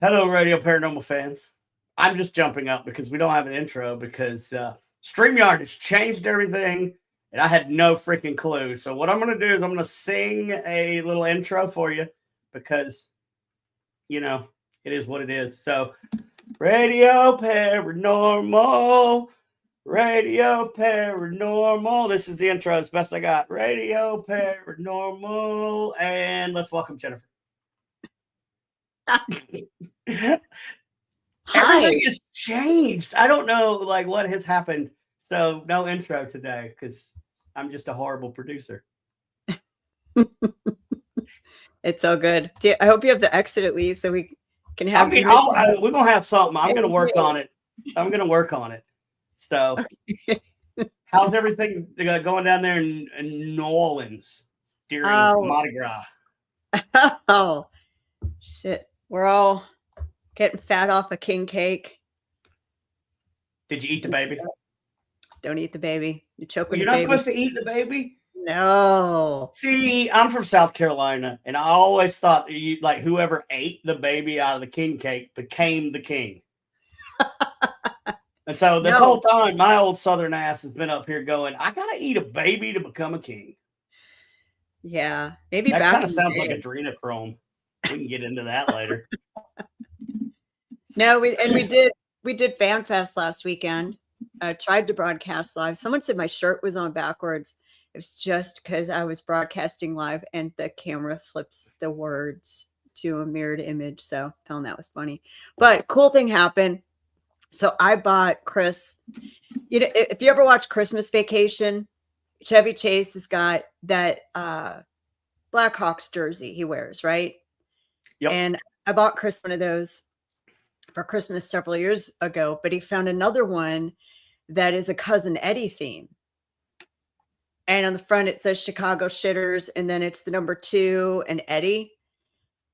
Hello, Radio Paranormal fans. I'm just jumping up because we don't have an intro because StreamYard has changed everything and I had no freaking clue. So, what I'm going to do is I'm going to sing a little intro for you because, it is what it is. So, Radio Paranormal, Radio Paranormal. This is the intro as best I got. Radio Paranormal. And let's welcome Jennifer. Everything has changed. I don't know what has happened. So no intro today because I'm just a horrible producer. It's so good. I hope you have the exit at least so we can have. we're gonna have something. I'm gonna work on it. So, how's everything going down there in New Orleans during Mardi Gras? Oh shit! We're all getting fat off a king cake. Did you eat the baby? Don't eat the baby. You choke with You're the not baby. supposed to eat the baby? No. See, I'm from South Carolina, and I always thought whoever ate the baby out of the king cake became the king. And so this whole time, my old Southern ass has been up here going, I gotta eat a baby to become a king. Yeah, maybe that back kind of sounds like adrenochrome. We can get into that later. No, we did FanFest last weekend. I tried to broadcast live. Someone said my shirt was on backwards. It was just because I was broadcasting live and the camera flips the words to a mirrored image. So I found that was funny. But cool thing happened. So I bought Chris. If you ever watch Christmas Vacation, Chevy Chase has got that Blackhawks jersey he wears, right? Yep. And I bought Chris one of those for Christmas several years ago, but he found another one that is a Cousin Eddie theme. And on the front, it says Chicago Shitters, and then it's the number 2 and Eddie.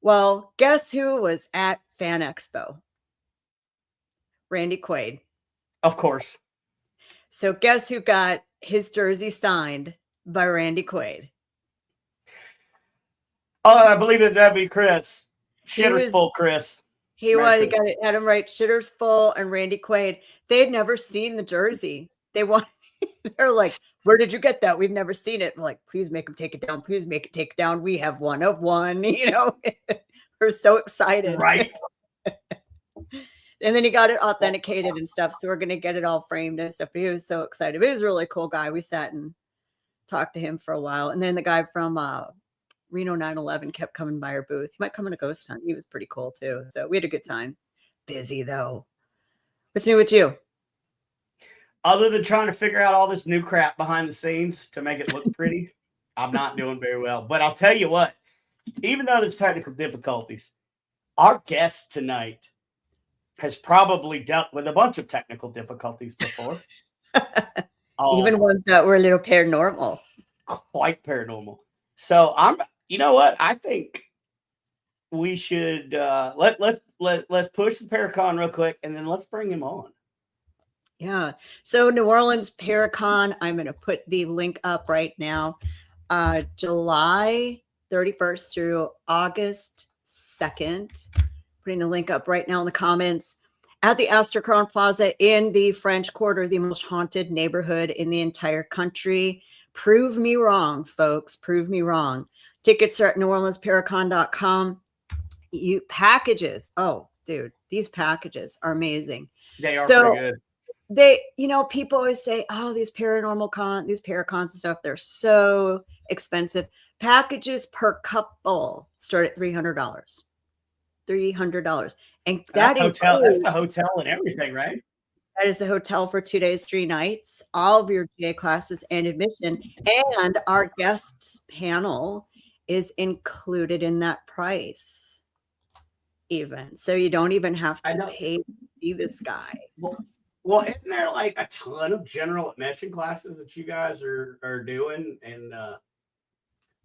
Well, guess who was at Fan Expo? Randy Quaid. Of course. So guess who got his jersey signed by Randy Quaid? Oh, I believe that'd be Chris. Shitters full, Chris. He had him right. Shitters full and Randy Quaid. They had never seen the jersey. They're like, where did you get that? We've never seen it. We're like, please make him take it down. Please make it take it down. We have one of one. We're so excited. Right. And then he got it authenticated and stuff. So we're going to get it all framed and stuff. But he was so excited. But he was a really cool guy. We sat and talked to him for a while. And then the guy from Reno 9/11 kept coming by our booth. He might come in a ghost hunt. He was pretty cool too. So we had a good time. Busy though. What's new with you? Other than trying to figure out all this new crap behind the scenes to make it look pretty, I'm not doing very well. But I'll tell you what, even though there's technical difficulties, our guest tonight has probably dealt with a bunch of technical difficulties before. Even ones that were a little paranormal. Quite paranormal. So you know what? I think we should let's push the Paracon real quick and then let's bring him on. Yeah. So New Orleans Paracon, I'm going to put the link up right now. July 31st through August 2nd. Putting the link up right now in the comments. At the Astor Crown Plaza in the French Quarter, the most haunted neighborhood in the entire country. Prove me wrong, folks. Prove me wrong. Tickets are at NewOrleansParacon.com. Packages. Oh, dude, these packages are amazing. They are pretty good. People always say, oh, these Paracons and stuff, they're so expensive. Packages per couple start at $300. $300. And that's the hotel and everything, right? That is a hotel for 2 days, 3 nights, all of your GA classes and admission. And our guests panel is included in that price. Even. So you don't even have to pay to see this guy. Well, isn't there like a ton of general admission classes that you guys are doing? And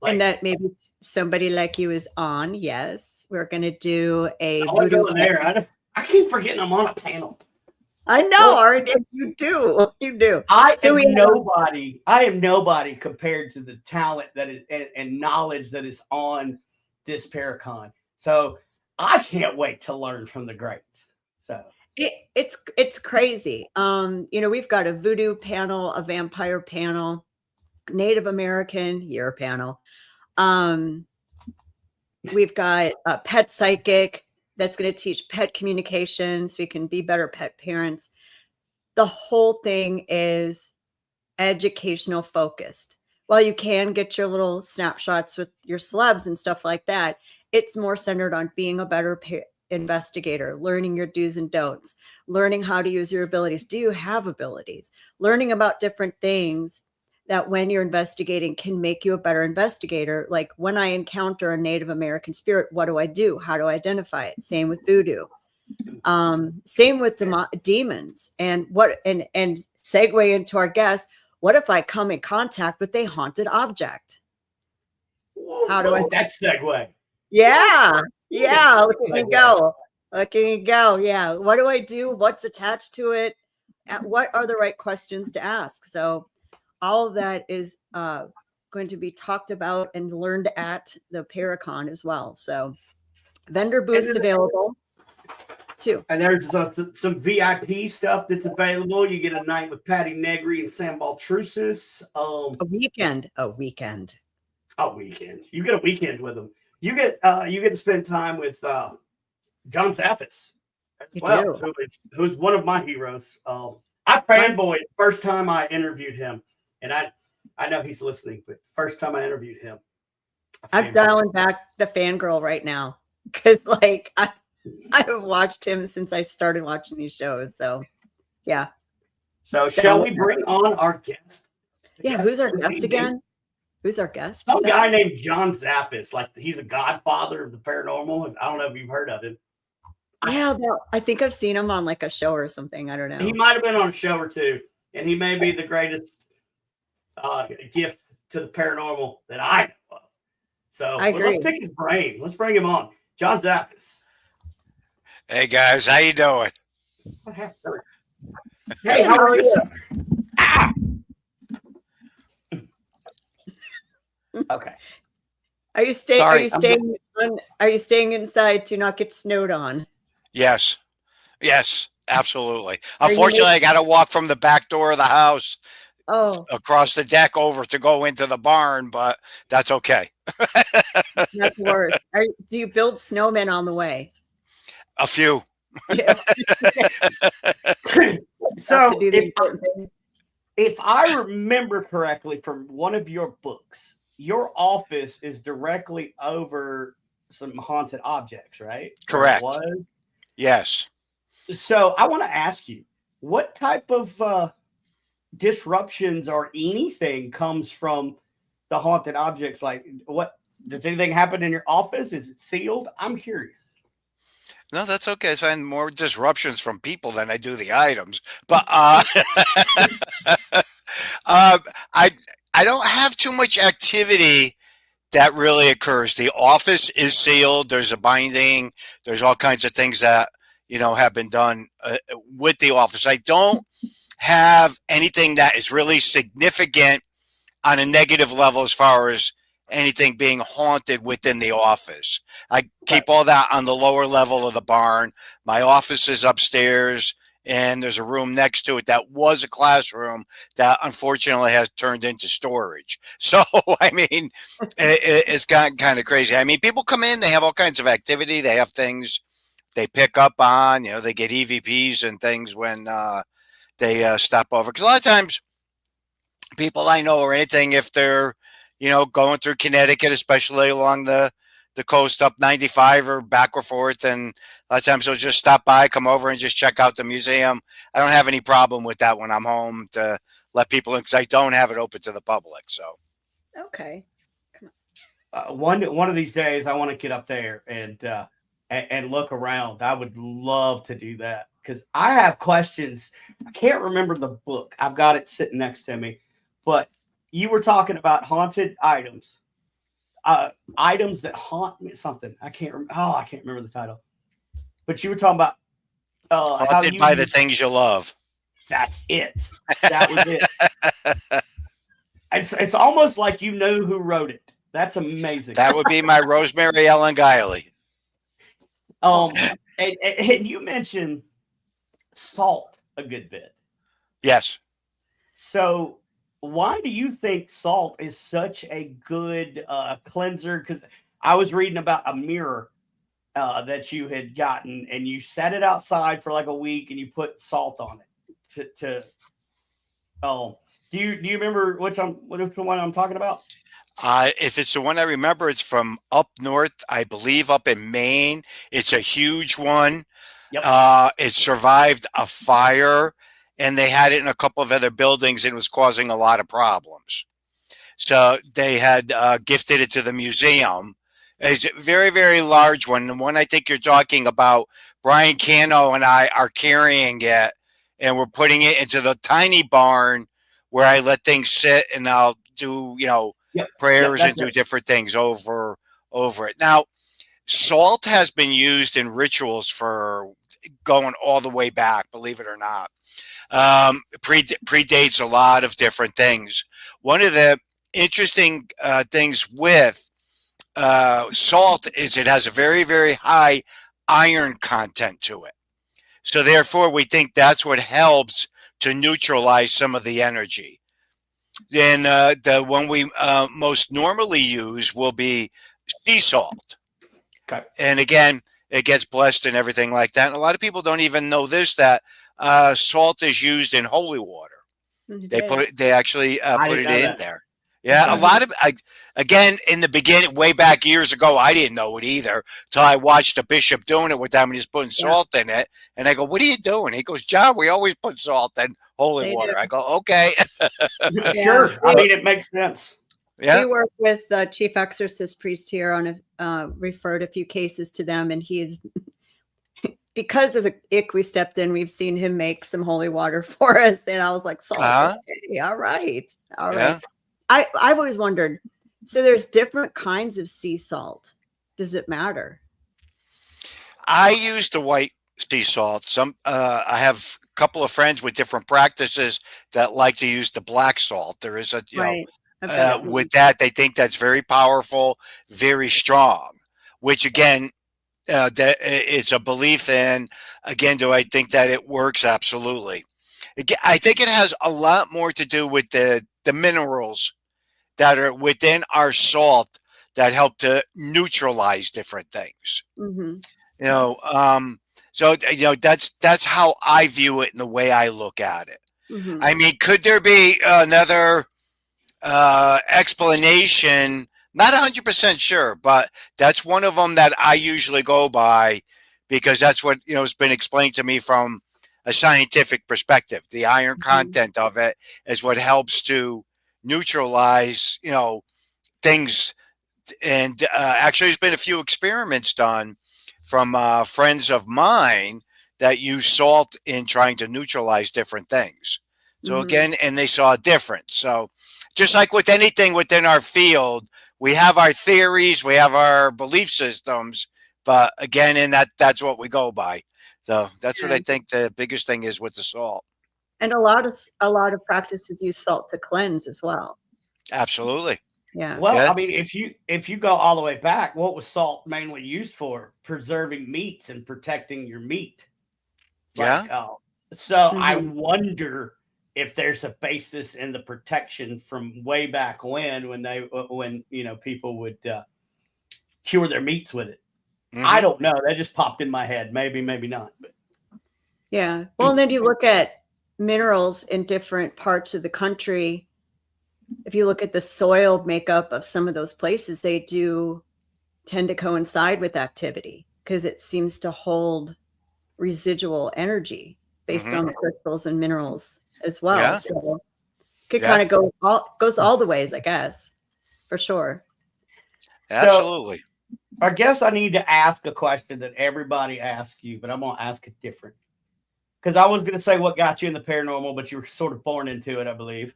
and that maybe somebody like you is on. Yes. We're going to do a voodoo there. I keep forgetting I'm on a panel. I know, Arden. You do. You do. I am nobody compared to the talent that is and knowledge that is on this Paracon. So I can't wait to learn from the greats. So it's crazy. We've got a voodoo panel, a vampire panel, Native American year panel. We've got a pet psychic that's going to teach pet communication so we can be better pet parents. The whole thing is educational focused. While you can get your little snapshots with your celebs and stuff like that, it's more centered on being a better investigator, learning your do's and don'ts, learning how to use your abilities. Do you have abilities? Learning about different things that when you're investigating can make you a better investigator. Like when I encounter a Native American spirit, what do I do? How do I identify it? Same with voodoo. Same with demons. And segue into our guest, what if I come in contact with a haunted object? How do I? That segue. Yeah. Yeah. Look at me go. Look at me go. Yeah. What do I do? What's attached to it? What are the right questions to ask? So all of that is going to be talked about and learned at the Paracon as well. So vendor booths available too. And there's some VIP stuff that's available. You get a night with Patty Negri and Sam Baltrusis. A weekend. You get a weekend with them. You get to spend time with John Zaffis as well, who's one of my heroes. I fanboyed first time I interviewed him, and I know he's listening, but first time I interviewed him, I'm dialing back the fangirl right now because I have watched him since I started watching these shows. So yeah. So shall we bring on our guest? Yeah, who's our guest again? Who's our guest? Some guy named John Zappis. Like he's a godfather of the paranormal. I don't know if you've heard of him. Yeah, I think I've seen him on like a show or something. I don't know. He might have been on a show or two, and he may be the greatest gift to the paranormal that I know of. So let's pick his brain. Let's bring him on. John Zappis. Hey guys, how you doing? Hey, how are you? Okay. Are you staying inside to not get snowed on? Yes, absolutely. Unfortunately, I got to walk from the back door of the house across the deck over to go into the barn, but that's okay. That's worse. Do you build snowmen on the way? A few. So if I remember correctly from one of your books, your office is directly over some haunted objects, right? Correct. Yes. So I want to ask you, what type of disruptions or anything comes from the haunted objects? Like, what does anything happen in your office? Is it sealed? I'm curious. No, that's okay. I find more disruptions from people than I do the items. But I don't have too much activity that really occurs. The office is sealed. There's a binding. There's all kinds of things that, have been done with the office. I don't have anything that is really significant on a negative level as far as anything being haunted within the office. I keep all that on the lower level of the barn. My office is upstairs, and there's a room next to it that was a classroom that unfortunately has turned into storage. So, I mean, it's gotten kind of crazy. I mean, people come in, they have all kinds of activity. They have things they pick up on, they get EVPs and things when they stop over. Because a lot of times people I know or anything, if they're, going through Connecticut, especially along the coast up 95 or back or forth, and a lot of times they'll just stop by, come over and just check out the museum. I don't have any problem with that when I'm home to let people in because I don't have it open to the public. So, okay, come on. One of these days, I want to get up there and look around. I would love to do that because I have questions. I can't remember the book. I've got it sitting next to me, but you were talking about haunted items. Items that haunt me, something. I can't remember the title. But you were talking about haunted by the things you love. That's it. That was it. It's almost like you know who wrote it. That's amazing. That would be my Rosemary Ellen Guiley. And you mentioned salt a good bit. Yes. So why do you think salt is such a good cleanser? Because I was reading about a mirror that you had gotten, and you set it outside for like a week, and you put salt on it to oh, do you remember which one I'm talking about? If it's the one I remember, it's from up north, I believe, up in Maine. It's a huge one. Yep. It survived a fire, and they had it in a couple of other buildings, and it was causing a lot of problems. So they had gifted it to the museum. It's a very, very large one. The one I think you're talking about, Brian Cano and I are carrying it, and we're putting it into the tiny barn where I let things sit, and I'll do, prayers and do different things over it. Now, salt has been used in rituals for going all the way back, believe it or not. Predates a lot of different things. One of the interesting things with salt is it has a very, very high iron content to it. So therefore, we think that's what helps to neutralize some of the energy. Then the one we most normally use will be sea salt. Okay. And again, it gets blessed and everything like that. And a lot of people don't even know this, that salt is used in holy water. They actually put it in there. Yeah, a lot of, again, in the beginning, way back years ago, I didn't know it either till I watched a bishop doing it with them, and he's putting salt in it. And I go, "What are you doing?" He goes, "John, we always put salt in holy water." I go, "Okay." Sure. I mean, it makes sense. Yeah. We work with the chief exorcist priest here on referred a few cases to them, and he's because of the ick we stepped in, we've seen him make some holy water for us, and I was like, "Salt, okay, all right." I've always wondered. So there's different kinds of sea salt. Does it matter? I use the white sea salt. I have a couple of friends with different practices that like to use the black salt. There is a with that, they think that's very powerful, very strong. Which again, that it's a belief in. Again, do I think that it works? Absolutely. I think it has a lot more to do with the minerals that are within our salt that help to neutralize different things. Mm-hmm. So that's how I view it and the way I look at it. Mm-hmm. I mean, could there be another explanation? Not 100% sure, but that's one of them that I usually go by because that's what has been explained to me from a scientific perspective. The iron content of it is what helps to neutralize things. And actually there's been a few experiments done from friends of mine that use salt in trying to neutralize different things. So again, and they saw a difference. So just like with anything within our field, we have our theories, we have our belief systems, but again, and that's what we go by. So that's what I think the biggest thing is with the salt. And a lot of practices use salt to cleanse as well. Absolutely. Yeah. Well, I mean, if you go all the way back, what was salt mainly used for? Preserving meats and protecting your meat. I wonder if there's a basis in the protection from way back when people would cure their meats with it. I don't know. That just popped in my head. Maybe not. But. Yeah. Well, and then you look at minerals in different parts of the country. If you look at the soil makeup of some of those places, they do tend to coincide with activity because it seems to hold residual energy based on the crystals and minerals as well. Yeah. So it could kind of goes all the ways, I guess, for sure. Absolutely. So, I guess I need to ask a question that everybody asks you, but I'm going to ask it different. Because I was going to say what got you in the paranormal, but you were sort of born into it, I believe.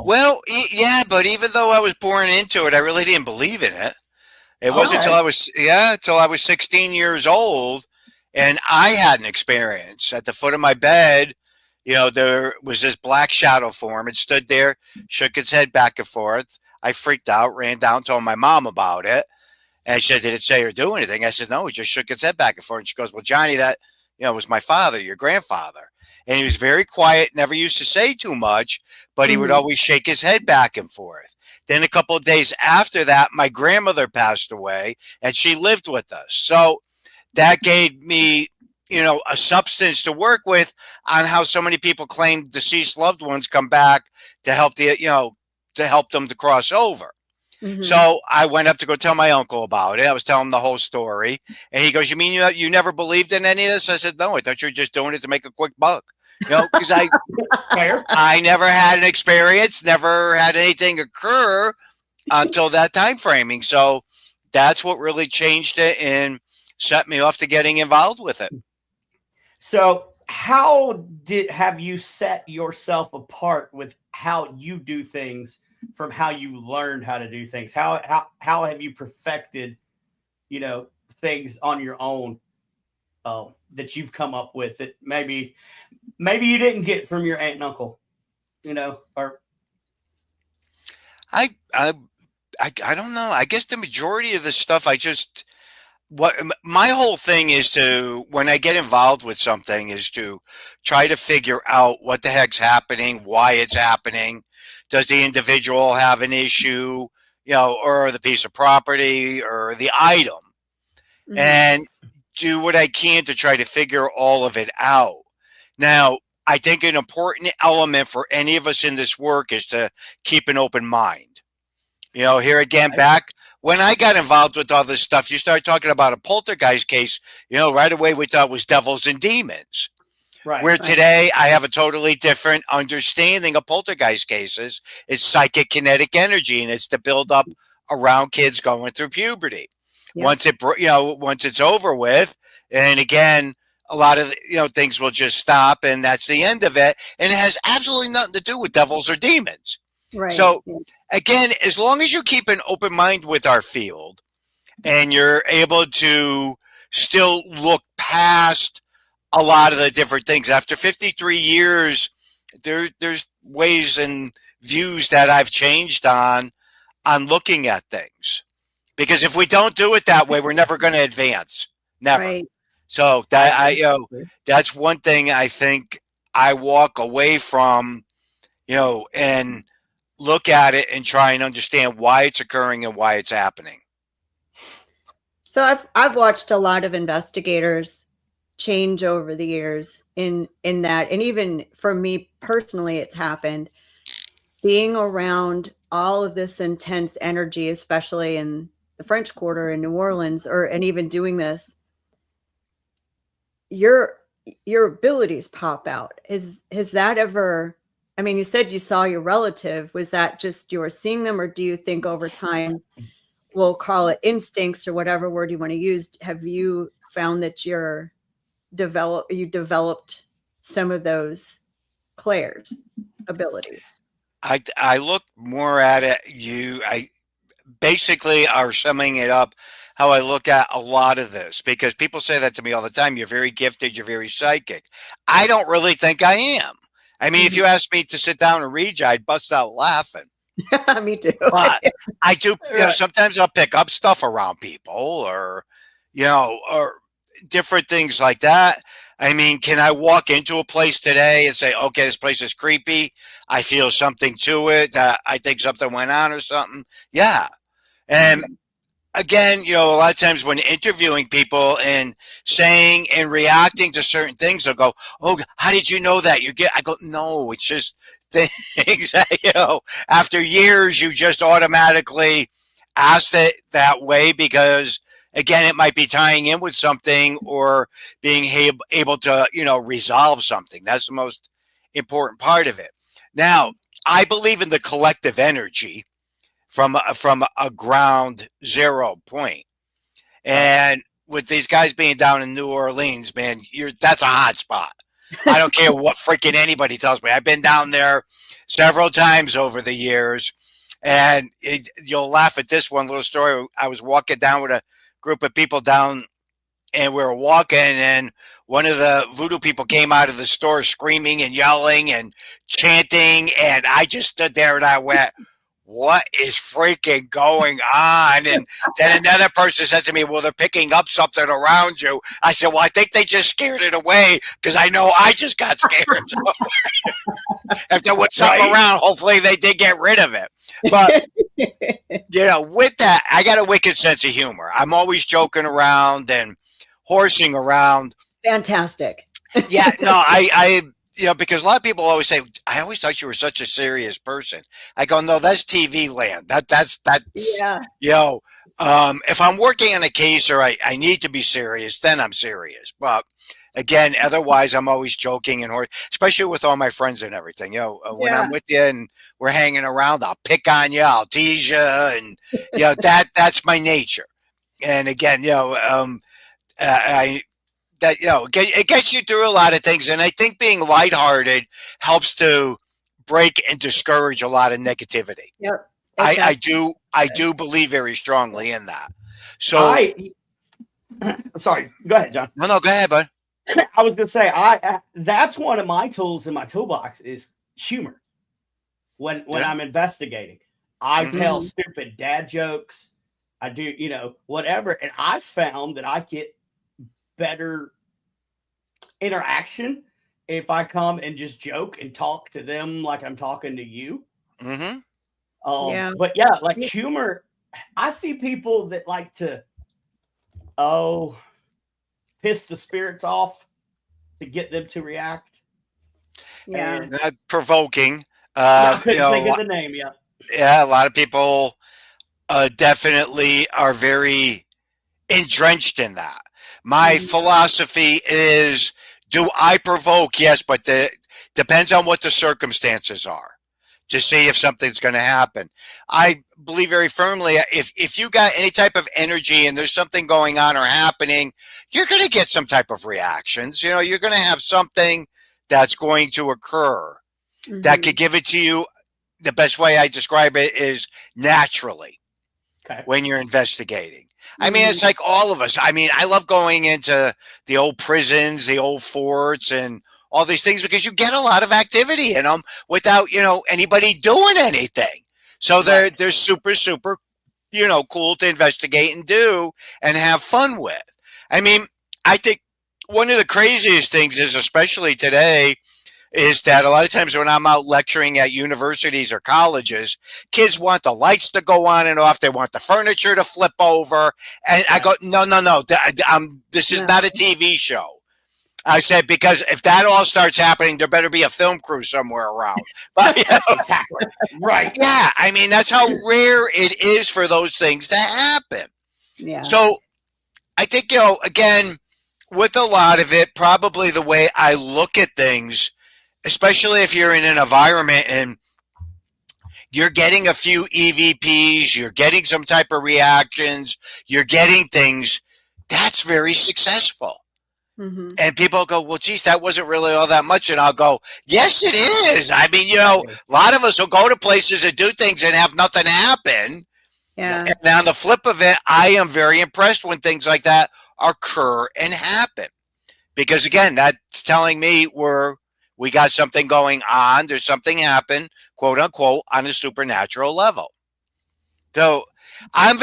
Well, yeah, but even though I was born into it, I really didn't believe in it. It wasn't until I was 16 years old, and I had an experience at the foot of my bed. There was this black shadow form. It stood there, shook its head back and forth. I freaked out, ran down, told my mom about it. And she said, did it say or do anything? I said, no, he just shook his head back and forth. And she goes, well, Johnny, that, was my father, your grandfather. And he was very quiet, never used to say too much, but he would always shake his head back and forth. Then a couple of days after that, my grandmother passed away and she lived with us. So that gave me, a substance to work with on how so many people claim deceased loved ones come back to help to help them to cross over. So I went up to go tell my uncle about it. I was telling him the whole story. And he goes, you mean you never believed in any of this? I said, no, I thought you were just doing it to make a quick buck. Because I never had an experience, never had anything occur until that time framing. So that's what really changed it and set me off to getting involved with it. So how have you set yourself apart with how you do things from how you learned how to do things? How have you perfected, things on your own that you've come up with that maybe you didn't get from your aunt and uncle, or I don't know. I guess the majority of the stuff what my whole thing is to, when I get involved with something, is to try to figure out what the heck's happening, why it's happening. Does the individual have an issue, or the piece of property or the item? And do what I can to try to figure all of it out. Now, I think an important element for any of us in this work is to keep an open mind. Here again, back when I got involved with all this stuff, you start talking about a poltergeist case, right away we thought it was devils and demons. Right. Where today I have a totally different understanding of poltergeist cases. It's psychic kinetic energy, and it's to build up around kids going through puberty. Yep. Once it's over with, and again, a lot of things will just stop, and that's the end of it. And it has absolutely nothing to do with devils or demons. Right. So again, as long as you keep an open mind with our field, and you're able to still look past a lot of the different things. After 53 years, there's ways and views that I've changed on looking at things. Because if we don't do it that way, we're never going to advance. Never. Right. So that that's one thing I think I walk away from, and look at it and try and understand why it's occurring and why it's happening. So I've watched a lot of investigators change over the years in that, and even for me personally, it's happened being around all of this intense energy, especially in the French Quarter in New Orleans, and even doing this, your abilities pop out. Has that ever, I mean, you said you saw your relative, was that just you were seeing them, or do you think over time, we'll call it instincts or whatever word you want to use, have you found that you developed some of those clairs abilities? I look more at it. I basically are summing it up how I look at a lot of this, because people say that to me all the time. You're very gifted. You're very psychic. I don't really think I am. I mean, if you asked me to sit down and read you, I'd bust out laughing. Me too. But I do, sometimes I'll pick up stuff around people or different things like that. I mean, can I walk into a place today and say, okay, this place is creepy. I feel something to it. I think something went on or something. Yeah. And again, a lot of times when interviewing people and saying and reacting to certain things, they'll go, oh, how did you know that? I go, no, it's just things that, after years, you just automatically asked it that way because, again, it might be tying in with something or being able to, resolve something. That's the most important part of it. Now, I believe in the collective energy from a ground zero point. And with these guys being down in New Orleans, man, that's a hot spot. I don't care what freaking anybody tells me. I've been down there several times over the years, and you'll laugh at this one little story. I was walking down with a group of people down, and we were walking, and one of the voodoo people came out of the store screaming and yelling and chanting, and I just stood there and I went, what is freaking going on? And then another person said to me, well, they're picking up something around you. I said, well, I think they just scared it away because I know I just got scared. If there was something around, hopefully they did get rid of it. But, with that, I got a wicked sense of humor. I'm always joking around and horsing around. Fantastic. Yeah, no, I because a lot of people always say, I always thought you were such a serious person. I go, no, that's TV land. That's if I'm working on a case or I need to be serious, then I'm serious. But again, otherwise I'm always joking and especially with all my friends and everything. When I'm with you and we're hanging around, I'll pick on you, I'll tease you, and that's my nature. And again, it gets you through a lot of things, and I think being lighthearted helps to break and discourage a lot of negativity. Yep. Exactly. I do believe very strongly in that. So I'm sorry. Go ahead, John. No, go ahead, bud. I was going to say, that's one of my tools in my toolbox is humor. When I'm investigating, I tell stupid dad jokes. I do, whatever, and I found that I get better interaction if I come and just joke and talk to them like I'm talking to you. But humor, I see people that like to piss the spirits off to get them to react. And provoking. I couldn't think of the name yet. Yeah, a lot of people definitely are very entrenched in that. My philosophy is, do I provoke? Yes, but depends on what the circumstances are to see if something's going to happen. I believe very firmly, if you got any type of energy and there's something going on or happening, you're going to get some type of reactions. You're going to have something that's going to occur that could give it to you. The best way I describe it is naturally when you're investigating. I mean, it's like all of us. I mean, I love going into the old prisons, the old forts, and all these things because you get a lot of activity in them without, anybody doing anything. So they're super, super, cool to investigate and do and have fun with. I mean, I think one of the craziest things is, especially today, is that a lot of times when I'm out lecturing at universities or colleges, kids want the lights to go on and off. They want the furniture to flip over. And I go, no. This is not a TV show. I said, because if that all starts happening, there better be a film crew somewhere around. But, exactly. Right. Yeah. I mean, that's how rare it is for those things to happen. Yeah. So I think, again, with a lot of it, probably the way I look at things, especially if you're in an environment and you're getting a few EVPs, you're getting some type of reactions, you're getting things, that's very successful. And people go, well, geez, that wasn't really all that much. And I'll go, yes, it is. I mean, a lot of us will go to places and do things and have nothing happen. Yeah. And on the flip of it, I am very impressed when things like that occur and happen. Because, again, that's telling me we got something going on. There's something happen, quote unquote, on a supernatural level. So I'm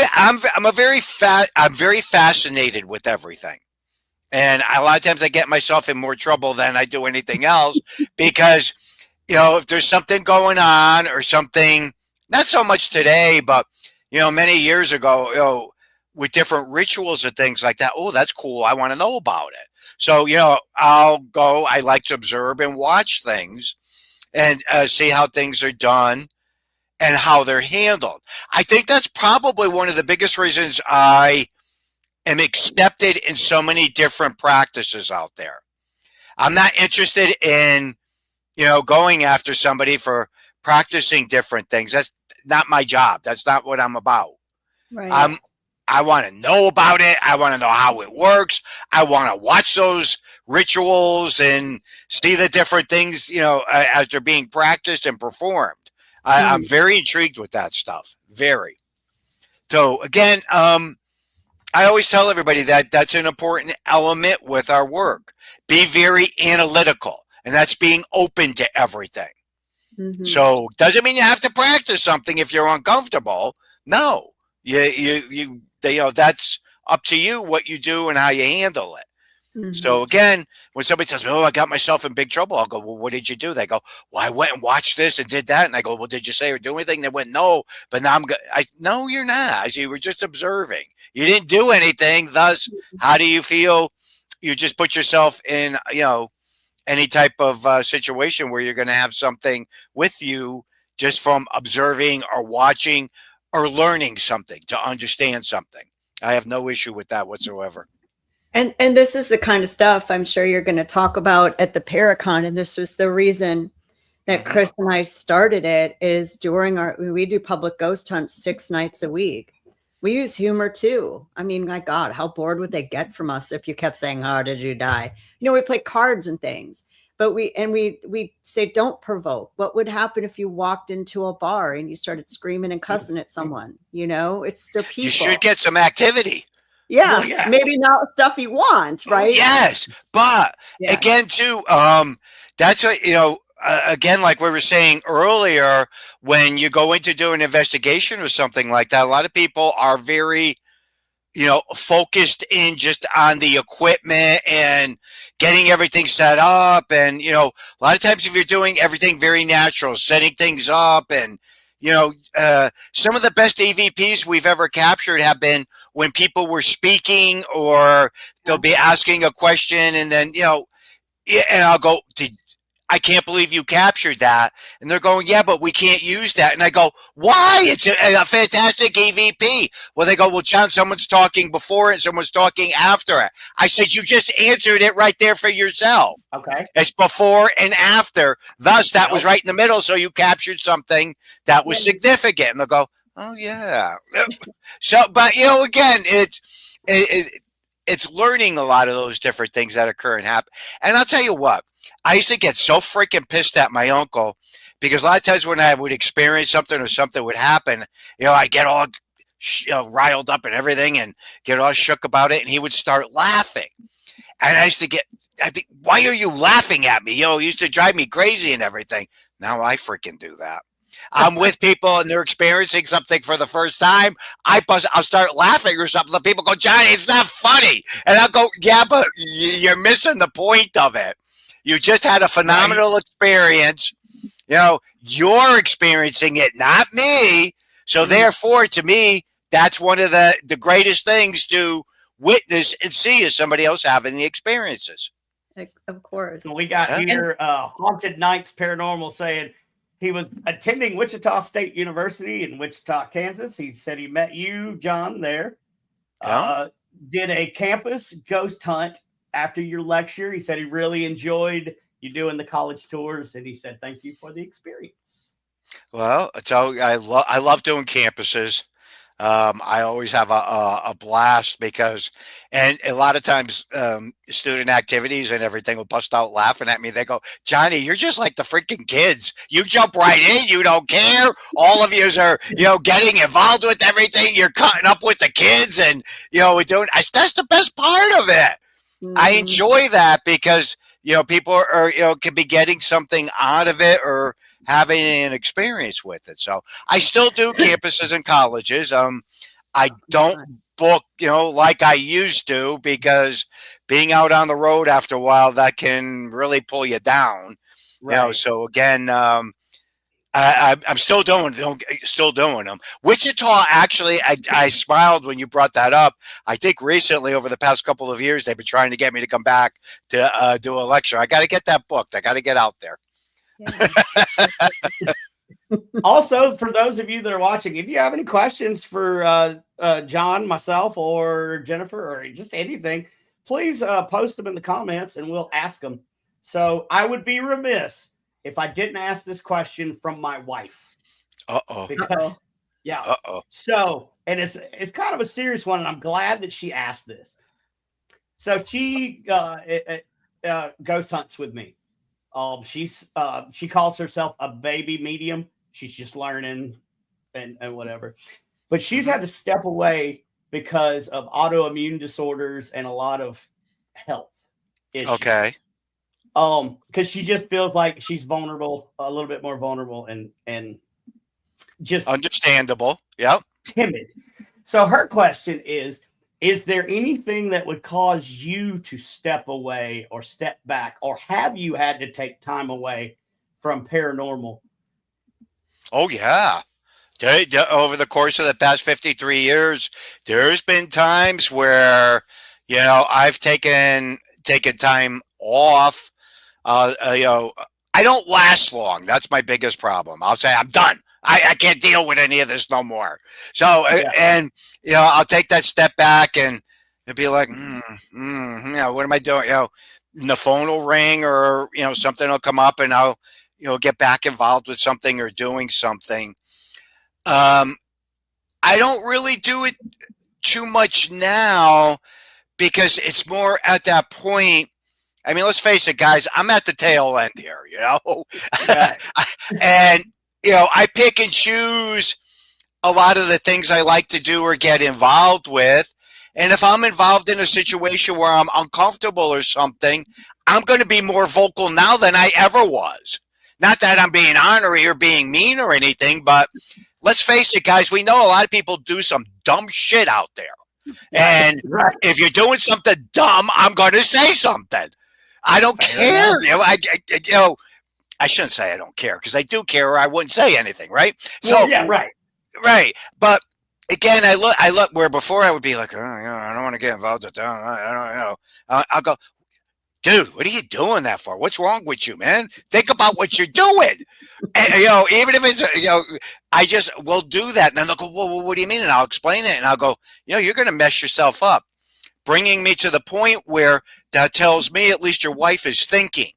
very fascinated with everything. And a lot of times I get myself in more trouble than I do anything else because, if there's something going on or something, not so much today, but, many years ago, with different rituals and things like that. Oh, that's cool. I want to know about it. So, I'll go, I like to observe and watch things and see how things are done and how they're handled. I think that's probably one of the biggest reasons I am accepted in so many different practices out there. I'm not interested in, going after somebody for practicing different things. That's not my job. That's not what I'm about. Right. I want to know about it. I want to know how it works. I want to watch those rituals and see the different things, as they're being practiced and performed. I'm very intrigued with that stuff. Very. So again, I always tell everybody that that's an important element with our work. Be very analytical, and that's being open to everything. Mhm. So doesn't mean you have to practice something if you're uncomfortable. No, that's up to you what you do and how you handle it. So Mhm. again, when somebody says, "Oh, I got myself in big trouble," I'll go, "Well, what did you do?" They go, "Well, I went and watched this and did that." And I go, "Well, did you say or do anything?" They went, "No, but now no, you're not. I said, you were just observing. You didn't do anything. Thus, how do you feel? You just put yourself in, any type of situation where you're going to have something with you just from observing or watching or learning something to understand something. I have no issue with that whatsoever." And this is the kind of stuff I'm sure you're going to talk about at the Paracon. And this was the reason that Mhm. Chris and I started it, is we do public ghost hunts 6 nights a week. We use humor too. I mean, my God, how bored would they get from us if you kept saying, "How did you die?" We play cards and things, but we say, don't provoke. What would happen if you walked into a bar and you started screaming and cussing at someone? It's their You people. should get some activity. Yeah, Well, yeah. maybe not stuff you want, right? Yes, but Yeah. again, too, that's what again, like we were saying earlier, when you go in to do an investigation or something like that, a lot of people are very, focused in just on the equipment and getting everything set up, and a lot of times if you're doing everything very natural, setting things up, and some of the best EVPs we've ever captured have been when people were speaking, or they'll be asking a question, and then and I'll go, I can't believe you captured that. And they're going, "Yeah, but we can't use that." And I go, "Why? It's a fantastic EVP." Well, they go, "Well, John, someone's talking before it and someone's talking after it." I said, "You just answered it right there for yourself. Okay. It's before and after. Thus, that was Yep. right in the middle. So you captured something that was Yeah. significant." And they'll go, "Oh, yeah." So, but, again, it's learning a lot of those different things that occur and happen. And I'll tell you what, I used to get so freaking pissed at my uncle, because a lot of times when I would experience something or something would happen, I get all riled up and everything and get all shook about it, and he would start laughing. And I used to "Why are you laughing at me?" It used to drive me crazy and everything. Now I freaking do that. I'm with people and they're experiencing something for the first time. I'll start laughing or something. The people go, "Johnny, it's not funny." And I'll go, "Yeah, but you're missing the point of it. You just had a phenomenal experience. You're experiencing it, not me. So therefore, to me, that's one of the greatest things to witness and see, is somebody else having the experiences." Of course. So we got here Haunted Nights Paranormal saying he was attending Wichita State University in Wichita, Kansas. He said he met you, John, there. Did a campus ghost hunt after your lecture. He said he really enjoyed you doing the college tours, and he said thank you for the experience. Well, I love doing campuses. I always have a blast, because, and a lot of times, student activities and everything will bust out laughing at me. They go, "Johnny, you're just like the freaking kids. You jump right in. You don't care. All of yous are, getting involved with everything. You're cutting up with the kids, and, we're doing, that's the best part of it. I enjoy that, because, people are, can be getting something out of it, or having an experience with it. So I still do campuses and colleges. I don't book, like I used to, because being out on the road after a while, that can really pull you down. Right. So again, I'm still doing them. Wichita, actually, I smiled when you brought that up. I think recently, over the past couple of years, they've been trying to get me to come back to do a lecture. I got to get that booked. I got to get out there. Yeah. Also, for those of you that are watching, if you have any questions for John, myself, or Jennifer, or just anything, please post them in the comments and we'll ask them. So I would be remiss if I didn't ask this question from my wife. Because, yeah. So, and it's kind of a serious one, and I'm glad that she asked this. So she ghost hunts with me. She calls herself a baby medium. She's just learning and whatever. But she's had to step away because of autoimmune disorders and a lot of health issues. Okay. Because she just feels like she's vulnerable, a little bit more vulnerable, and just understandable. Yep. timid. So her question is there anything that would cause you to step away or step back, or have you had to take time away from paranormal? Oh yeah. Over the course of the past 53 years, there's been times where, I've taken time off. I don't last long. That's my biggest problem. I'll say I'm done. I can't deal with any of this no more. So, and I'll take that step back and be like, what am I doing? And the phone will ring, or something will come up, and I'll get back involved with something or doing something. I don't really do it too much now because it's more at that point. I mean, let's face it, guys, I'm at the tail end here, Yeah. and, I pick and choose a lot of the things I like to do or get involved with. And if I'm involved in a situation where I'm uncomfortable or something, I'm going to be more vocal now than I ever was. Not that I'm being ornery or being mean or anything, but let's face it, guys, we know a lot of people do some dumb shit out there. And if you're doing something dumb, I'm going to say something. I don't care. I shouldn't say I don't care, because I do care, or I wouldn't say anything, right? So yeah, right. But again, I look where before I would be like, I don't want to get involved with that. I don't know. I'll go, dude, what are you doing that for? What's wrong with you, man? Think about what you're doing. And, even if it's, I just will do that. And then they'll go, well, what do you mean? And I'll explain it. And I'll go, you're going to mess yourself up. Bringing me to the point where that tells me at least your wife is thinking.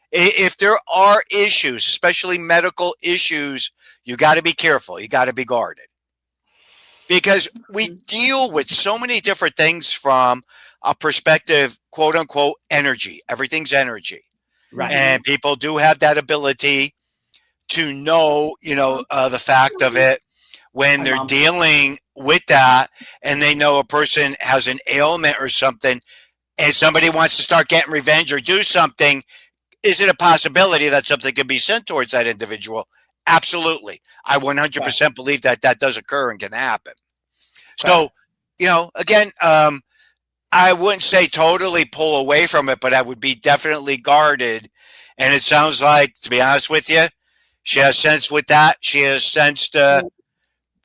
If there are issues, especially medical issues, you got to be careful. You got to be guarded. Because we deal with so many different things from a perspective, quote unquote, energy. Everything's energy. Right. And people do have that ability to know, the fact of it when they're dealing with that, and they know a person has an ailment or something, and somebody wants to start getting revenge or do something. Is it a possibility that something could be sent towards that individual? Absolutely. I 100% believe that does occur and can happen. So, again, I wouldn't say totally pull away from it, but I would be definitely guarded. And it sounds like, to be honest with you, she has sense with that. She has sensed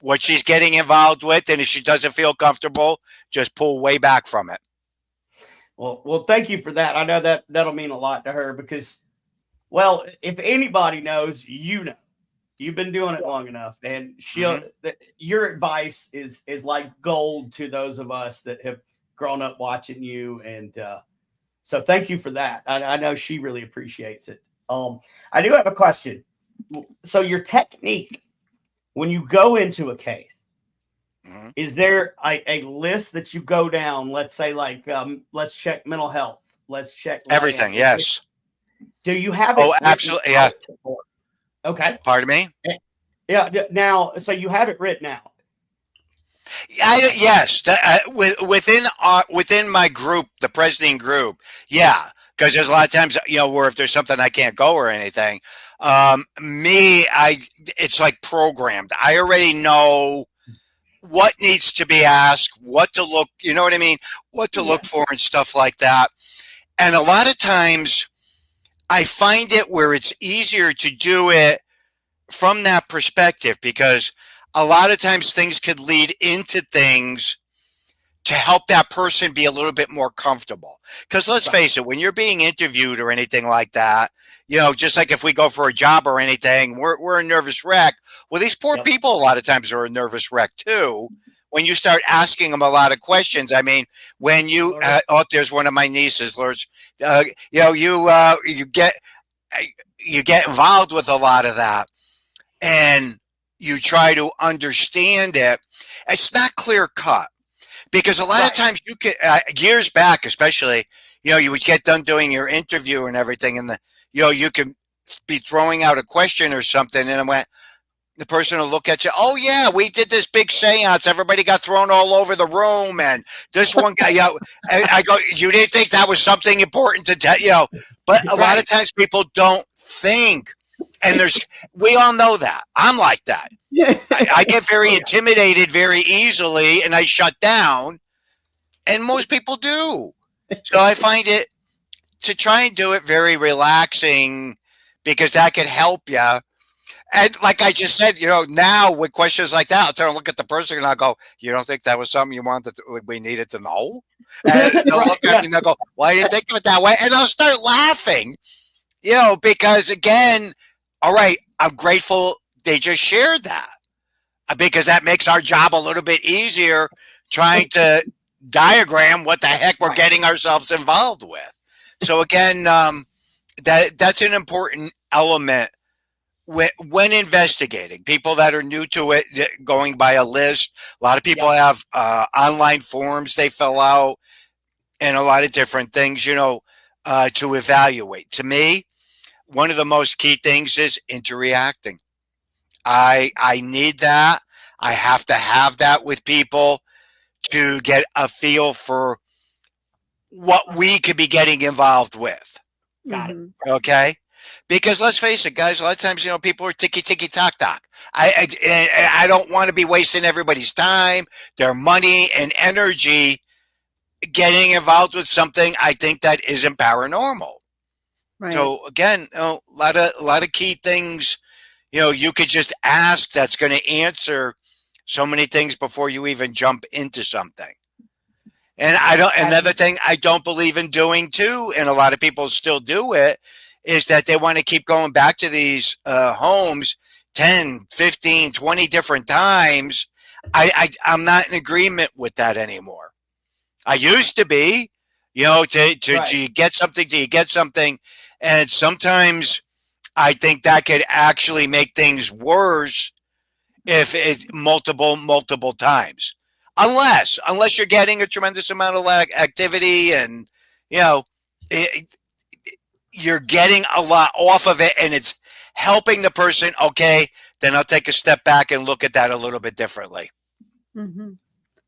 what she's getting involved with. And if she doesn't feel comfortable, just pull way back from it. Well, thank you for that. I know that'll mean a lot to her because, well, if anybody knows, you've been doing it long enough, and your advice is like gold to those of us that have grown up watching you. And so thank you for that. I know she really appreciates it. I do have a question. So your technique when you go into a case, is there a list that you go down? Let's say let's check mental health. Let's check everything. Yes. Do you have it? Oh, absolutely. Yeah. Okay. Pardon me? Yeah. Now, so you have it written out. Yes. Within my group, the President group. Yeah. Because there's a lot of times, where if there's something I can't go or anything, it's like programmed. I already know what needs to be asked, what to look, you know what I mean? What to look for and stuff like that. And a lot of times I find it where it's easier to do it from that perspective, because a lot of times things could lead into things to help that person be a little bit more comfortable. Because let's face it, when you're being interviewed or anything like that, just like if we go for a job or anything, we're a nervous wreck. Well, these poor people a lot of times are a nervous wreck too. When you start asking them a lot of questions, I mean, when you there's one of my nieces, Lord, you get involved with a lot of that, and you try to understand it. It's not clear cut, because a lot of times you could years back, especially, you would get done doing your interview and everything, and you could be throwing out a question or something, and I went, the person will look at you. Oh yeah, we did this big seance. Everybody got thrown all over the room, and this one guy. And I go, you didn't think that was something important to tell, But a lot of times people don't think, and we all know that. I'm like that. I get very intimidated very easily, and I shut down, and most people do. So I find it to try and do it very relaxing, because that could help you. And like I just said, now with questions like that, I'll turn and look at the person and I'll go, you don't think that was something we needed to know? And they'll look at me and they'll go, why didn't you think of it that way? And I'll start laughing, because again, all right, I'm grateful they just shared that, because that makes our job a little bit easier trying to diagram what the heck we're getting ourselves involved with. So again, that's an important element when investigating. People that are new to it, going by a list. A lot of people have online forms they fill out, and a lot of different things, to evaluate. To me, one of the most key things is interacting. I need that. I have to have that with people to get a feel for what we could be getting involved with. Got it. Okay? Because let's face it, guys, a lot of times, people are ticky-tock. I don't want to be wasting everybody's time, their money, and energy getting involved with something I think that isn't paranormal. Right. So again, a lot of key things, you could just ask that's going to answer so many things before you even jump into something. And another thing I don't believe in doing too, and a lot of people still do it, is that they want to keep going back to these homes 10, 15, 20 different times. I'm not in agreement with that anymore. I used to be, do you get something? Do you get something? And sometimes I think that could actually make things worse if it's multiple times. Unless you're getting a tremendous amount of activity and, you're getting a lot off of it and it's helping the person, okay, then I'll take a step back and look at that a little bit differently. Mm-hmm.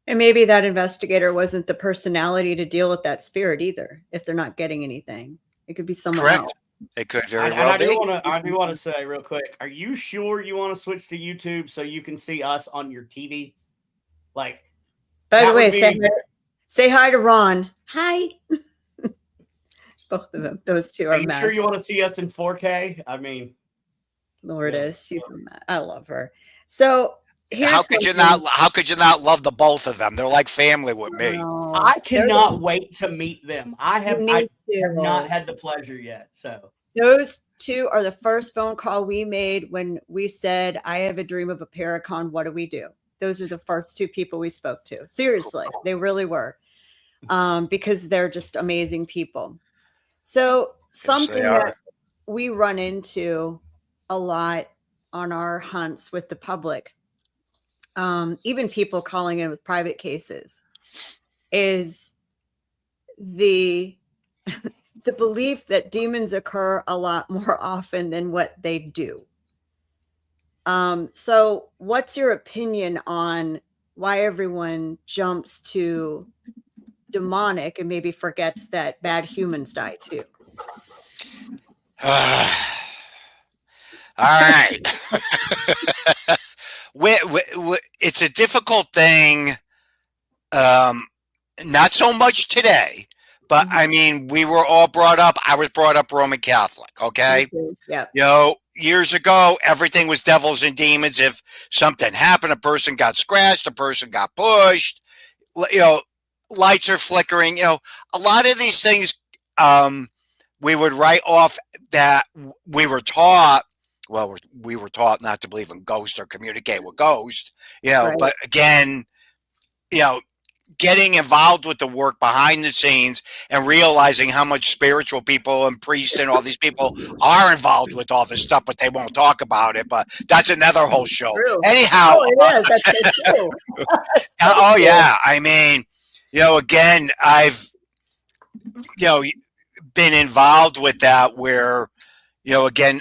And maybe that investigator wasn't the personality to deal with that spirit either, if they're not getting anything. It could be someone else. It could very well be. I do want to say real quick, are you sure you want to switch to YouTube so you can see us on your TV? By the way, say hi to Ron. Hi. Both of them. Those two are. Are you sure you want to see us in 4K? I mean, Lourdes, I love her. So how could you not love the both of them? They're like family with me. I cannot wait to meet them. I have not had the pleasure yet. So those two are the first phone call we made when we said, I have a dream of a Paracon. What do we do? Those are the first two people we spoke to. Seriously, they really were. Because they're just amazing people. So something that we run into a lot on our hunts with the public, even people calling in with private cases, is the belief that demons occur a lot more often than what they do. So what's your opinion on why everyone jumps to demonic and maybe forgets that bad humans die too? All right. It's a difficult thing. Not so much today, but I mean, we were all brought up. I was brought up Roman Catholic. Okay. Yeah. Years ago, everything was devils and demons. If something happened, a person got scratched, a person got pushed, lights are flickering, a lot of these things, we would write off that we were taught. Well, we were taught not to believe in ghosts or communicate with ghosts, right. But again, getting involved with the work behind the scenes and realizing how much spiritual people and priests and all these people are involved with all this stuff, but they won't talk about it. But that's another whole show. True. Anyhow. That's true. Oh, yeah. I mean, again, I've, been involved with that where, again,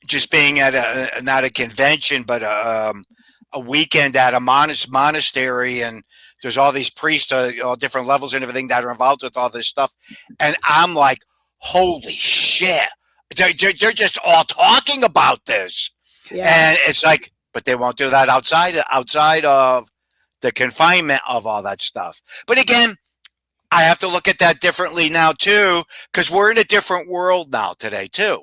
just being at not a convention, but a weekend at a monastery, and there's all these priests, all different levels and everything that are involved with all this stuff, and I'm like, holy shit! They're just all talking about this, and it's like, but they won't do that outside of the confinement of all that stuff. But again, I have to look at that differently now too, because we're in a different world now today too.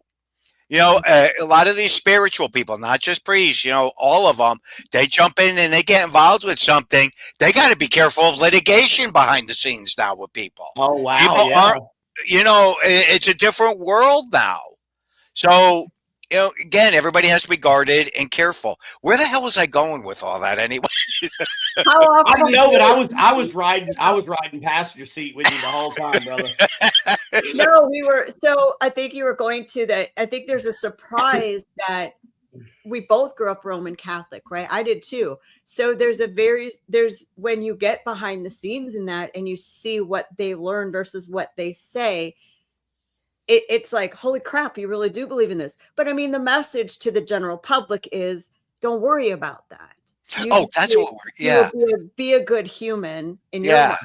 You know, a lot of these spiritual people, not just priests, you know, all of them, they jump in and they get involved with something. They got to be careful of litigation behind the scenes now with people. Oh, wow. People aren't, you know, it's a different world now. So, you know, again, everybody has to be guarded and careful. Where the hell was I going with all that anyway? I don't know, but I was riding passenger seat with you the whole time, brother. No, we were. So I think you were going to that. I think there's a surprise that we both grew up Roman Catholic, right? I did too. So there's when you get behind the scenes in that and you see what they learn versus what they say, it's like, holy crap, you really do believe in this. But I mean, the message to the general public is, don't worry about that. That's what be a good human in your life.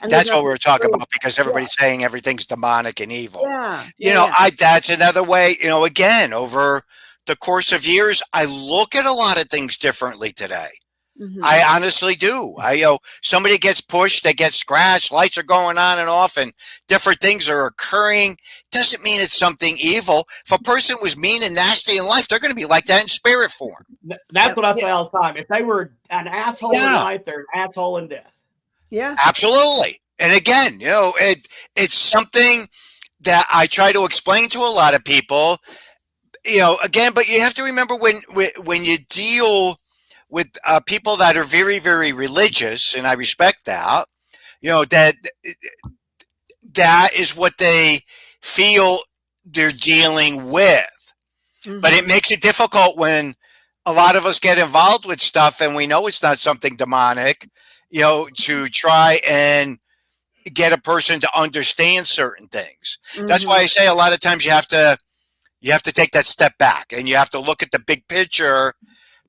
And that's what we were talking about, because everybody's saying everything's demonic and evil. That's another way, you know, again, over the course of years, I look at a lot of things differently today. Mm-hmm. I honestly do. Somebody gets pushed, they get scratched, lights are going on and off, and different things are occurring. Doesn't mean it's something evil. If a person was mean and nasty in life, they're going to be like that in spirit form. That's what I say all the time. If they were an asshole in life, they're an asshole in death. Yeah, absolutely. And again, you know, it's something that I try to explain to a lot of people. You know, again, but you have to remember when you deal with people that are very, very religious, and I respect that, you know, that is what they feel they're dealing with. Mm-hmm. But it makes it difficult when a lot of us get involved with stuff and we know it's not something demonic, you know, to try and get a person to understand certain things. Mm-hmm. That's why I say a lot of times you have to take that step back and you have to look at the big picture,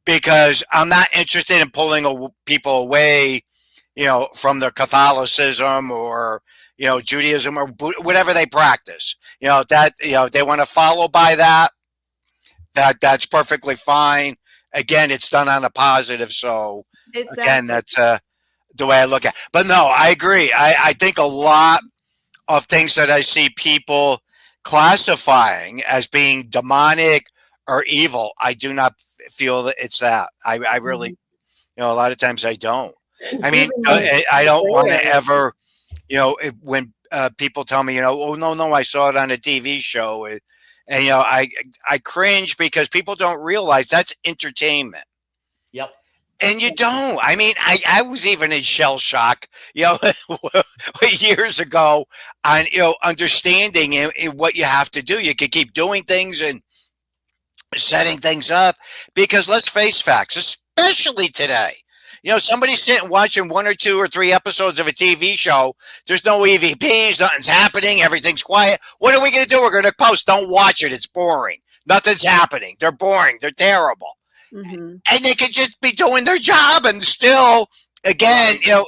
because I'm not interested in pulling people away, you know, from their Catholicism or, you know, Judaism or whatever they practice. You know, that, you know, they want to follow by that's perfectly fine. Again, it's done on a positive. So again, that's the way I look at it. But no, I agree. I think a lot of things that I see people classifying as being demonic or evil, I do not feel that it's that. I really, you know, a lot of times I don't. I mean, I don't want to ever, you know, when people tell me, you know, oh, no, I saw it on a TV show. And, you know, I cringe, because people don't realize that's entertainment. Yep. And you don't. I mean, I was even in shell shock, you know, years ago on, you know, understanding what you have to do. You can keep doing things and setting things up, because let's face facts, especially today. You know, somebody's sitting watching 1 or 2 or 3 episodes of a TV show. There's no EVPs, nothing's happening, everything's quiet. What are we going to do? We're going to post, don't watch it, it's boring. Nothing's happening. They're boring. They're terrible. Mm-hmm. And they could just be doing their job and still, again, you know,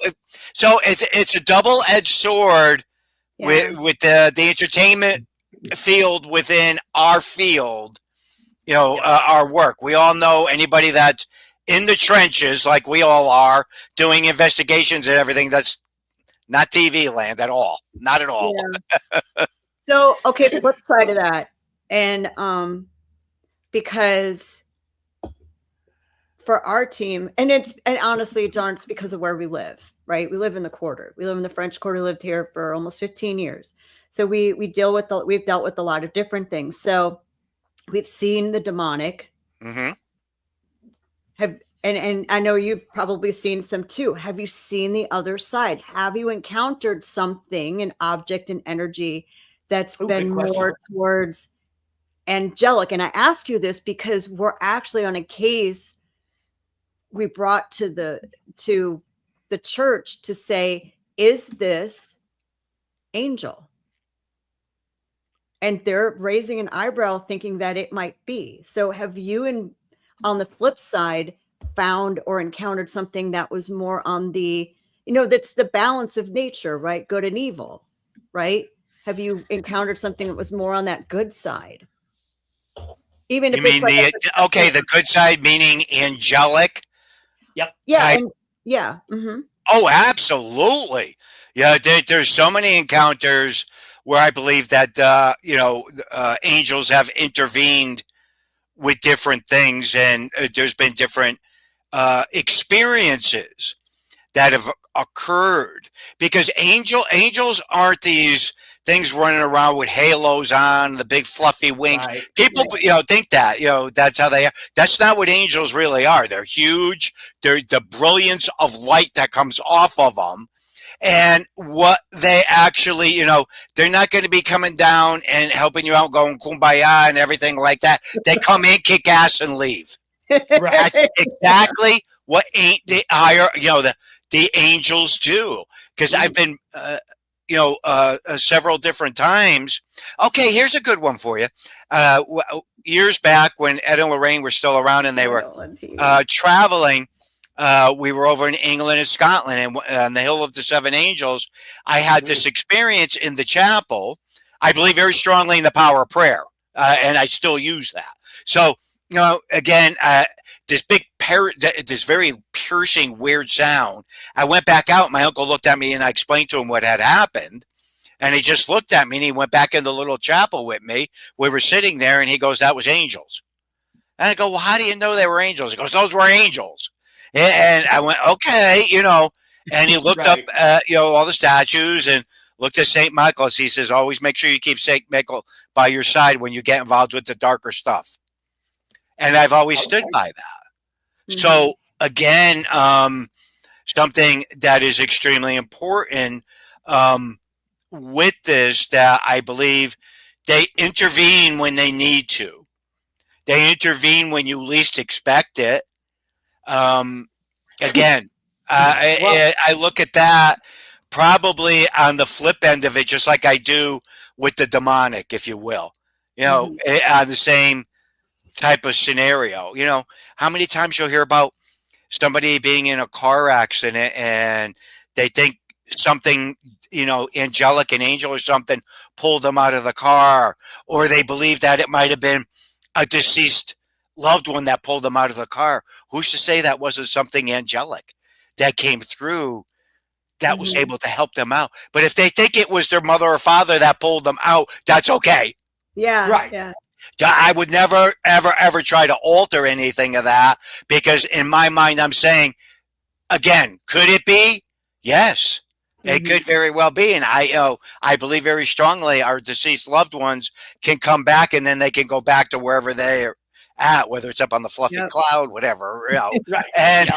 so it's a double-edged sword with the entertainment field within our field. You know, our work. We all know anybody that's in the trenches, like we all are, doing investigations and everything. That's not TV land at all. Not at all. Yeah. So, okay, the flip side of that. And because for our team, and honestly, John, it's because of where we live, right? We live in the Quarter. We live in the French Quarter, lived here for almost 15 years. So we've dealt with a lot of different things. So we've seen the demonic. Mm-hmm. And I know you've probably seen some too. Have you seen the other side? Have you encountered something, an object, an energy that's been more towards angelic? And I ask you this because we're actually on a case we brought to the church to say, is this angel? and they're raising an eyebrow thinking that it might be. So have you, on the flip side, found or encountered something that was more on the, that's the balance of nature, right? Good and evil, right? Have you encountered something that was more on that good side? Even You if mean it's like the good side, meaning angelic? Yep. Type. Mm-hmm. Oh, absolutely. Yeah, there's so many encounters where I believe that angels have intervened with different things, and there's been different experiences that have occurred, because angels aren't these things running around with halos on, the big fluffy wings. Right. People, think that, that's how they are. That's not what angels really are. They're huge. They're the brilliance of light that comes off of them. And what they actually, they're not going to be coming down and helping you out, going kumbaya and everything like that. They come in, kick ass, and leave. Right. That's exactly what the angels do. Because I've been, several different times. Okay, here's a good one for you. Years back, when Ed and Lorraine were still around and they were traveling, we were over in England and Scotland, and on the Hill of the Seven Angels, I had this experience in the chapel. I believe very strongly in the power of prayer, and I still use that. So, again, this this very piercing, weird sound. I went back out. My uncle looked at me, and I explained to him what had happened. And he just looked at me, and he went back in the little chapel with me. We were sitting there, and he goes, "That was angels." And I go, "Well, how do you know they were angels?" He goes, "Those were angels." And I went, "Okay," And he looked Right. up, all the statues, and looked at St. Michael. He says, "Always make sure you keep St. Michael by your side when you get involved with the darker stuff." And I've always stood by that. Mm-hmm. So again, something that is extremely important with this, that I believe they intervene when they need to. They intervene when you least expect it. Again, I look at that probably on the flip end of it, just like I do with the demonic, if you will. On the same type of scenario. How many times you'll hear about somebody being in a car accident and they think something, angelic, an angel or something, pulled them out of the car, or they believe that it might have been a deceased loved one that pulled them out of the car. Who's to say that wasn't something angelic that came through that was able to help them out? But if they think it was their mother or father that pulled them out, that's okay. Yeah. Right. Yeah. I would never, ever, ever try to alter anything of that, because in my mind, I'm saying, again, could it be? Yes, it could very well be. And I believe very strongly our deceased loved ones can come back, and then they can go back to wherever they're at, whether it's up on the fluffy cloud, whatever. Right. And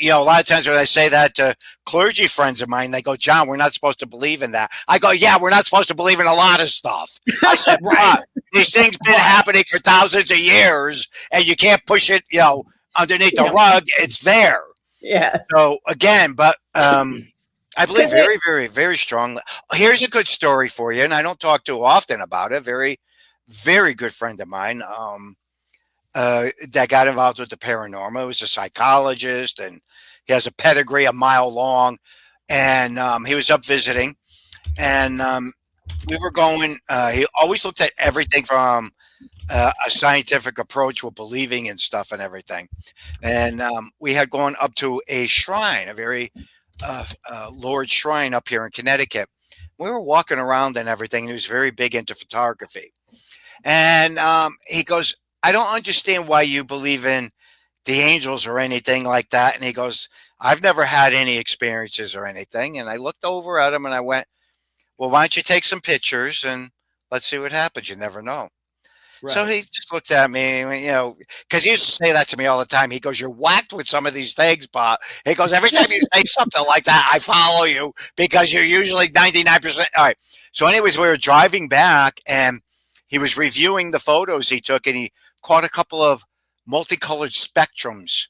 a lot of times when I say that to clergy friends of mine, they go, "John, we're not supposed to believe in that." I go, "Yeah, we're not supposed to believe in a lot of stuff." I said, "Right. These things been happening for thousands of years, and you can't push it, underneath the rug. It's there." Yeah. So again, but I believe very, very, very strongly. Here's a good story for you, and I don't talk too often about it. Very, very good friend of mine. That got involved with the paranormal. He was a psychologist, and he has a pedigree a mile long. And he was up visiting, and we were going. He always looked at everything from a scientific approach with believing in stuff and everything. And we had gone up to a shrine, a very Lord shrine up here in Connecticut. We were walking around and everything, and he was very big into photography. And he goes, "I don't understand why you believe in the angels or anything like that." And he goes, "I've never had any experiences or anything." And I looked over at him and I went, "Well, why don't you take some pictures and let's see what happens? You never know." Right. So he just looked at me, because he used to say that to me all the time. He goes, "You're whacked with some of these things, but," he goes, "every time you say something like that, I follow you, because you're usually 99%. All right. So anyways, we were driving back, and he was reviewing the photos he took, and he caught a couple of multicolored spectrums,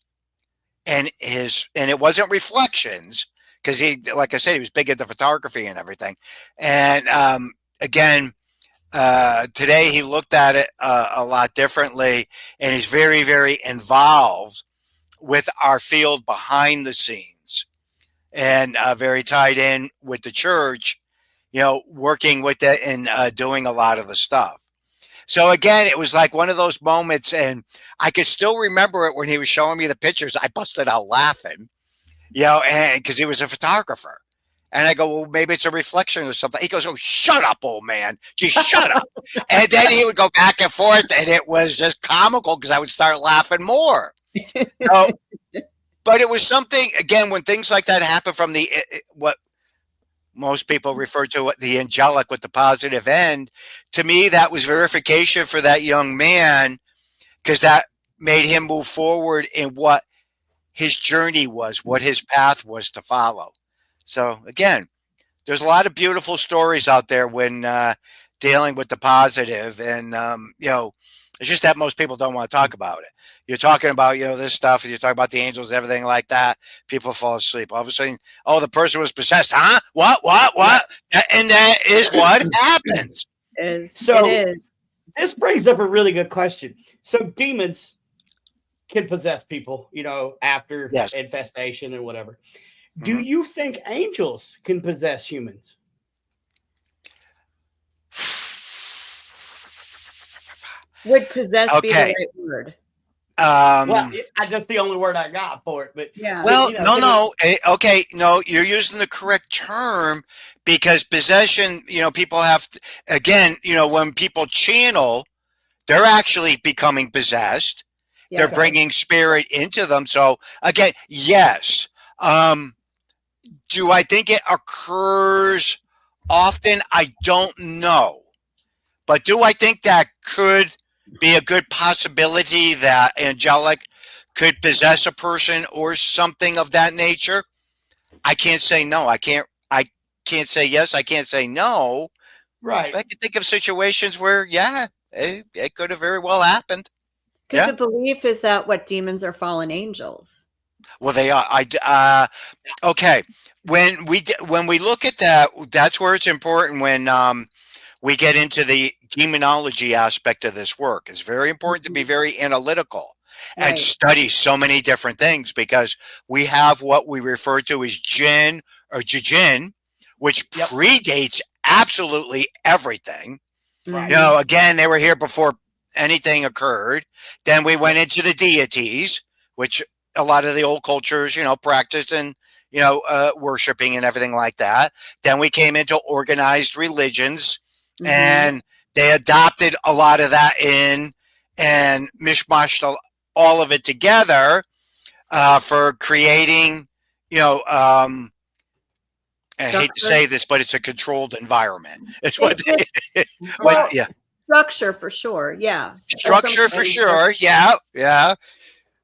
and it wasn't reflections, because he, like I said, he was big into photography and everything. And again, today he looked at it a lot differently, and he's very, very involved with our field behind the scenes, and very tied in with the church, working with it and doing a lot of the stuff. So again, it was like one of those moments, and I could still remember it when he was showing me the pictures. I busted out laughing, and because he was a photographer. And I go, well, maybe it's a reflection or something. He goes, oh, shut up, old man. Just shut up. And then he would go back and forth, and it was just comical because I would start laughing more. But it was something, again, when things like that happen from what most people refer to the angelic with the positive end, to me, that was verification for that young man, because that made him move forward in what his journey was, what his path was to follow. So again, there's a lot of beautiful stories out there when dealing with the positive, and it's just that most people don't want to talk about it. You're talking about this stuff, and you're talking about the angels, everything like that. People fall asleep. All of a sudden, oh, the person was possessed, huh? What? And that is what happens. It So is. this brings up a really good question. So demons can possess people, after Yes. infestation and whatever. Mhm. Do you think angels can possess humans? Would possess be the Okay. right word? Well, that's the only word I got for it. But Yeah. Well, no. Okay, no, you're using the correct term, because possession, people have to, again, when people channel, they're actually becoming possessed. Yeah. They're bringing spirit into them. So again, yes. Do I think it occurs often? I don't know. But do I think that could be a good possibility that angelic could possess a person or something of that nature? I can't say no. I can't say yes. I can't say no. Right. But I can think of situations where, it could have very well happened. Because Yeah. the belief is that what demons are fallen angels. Well, they are. Okay. When we look at that, that's where it's important when we get into the demonology aspect of this work. It's very important to be very analytical and Right. study so many different things, because we have what we refer to as jinn or jinn, which Yep. predates absolutely everything. Right. Again, they were here before anything occurred. Then we went into the deities, which a lot of the old cultures, practiced and, worshiping and everything like that. Then we came into organized religions, Mhm. and they adopted a lot of that in and mishmashed all of it together for creating, I hate to say this, but it's a controlled environment. It's what Well, yeah. structure for sure. Yeah. Structure for sure. Yeah.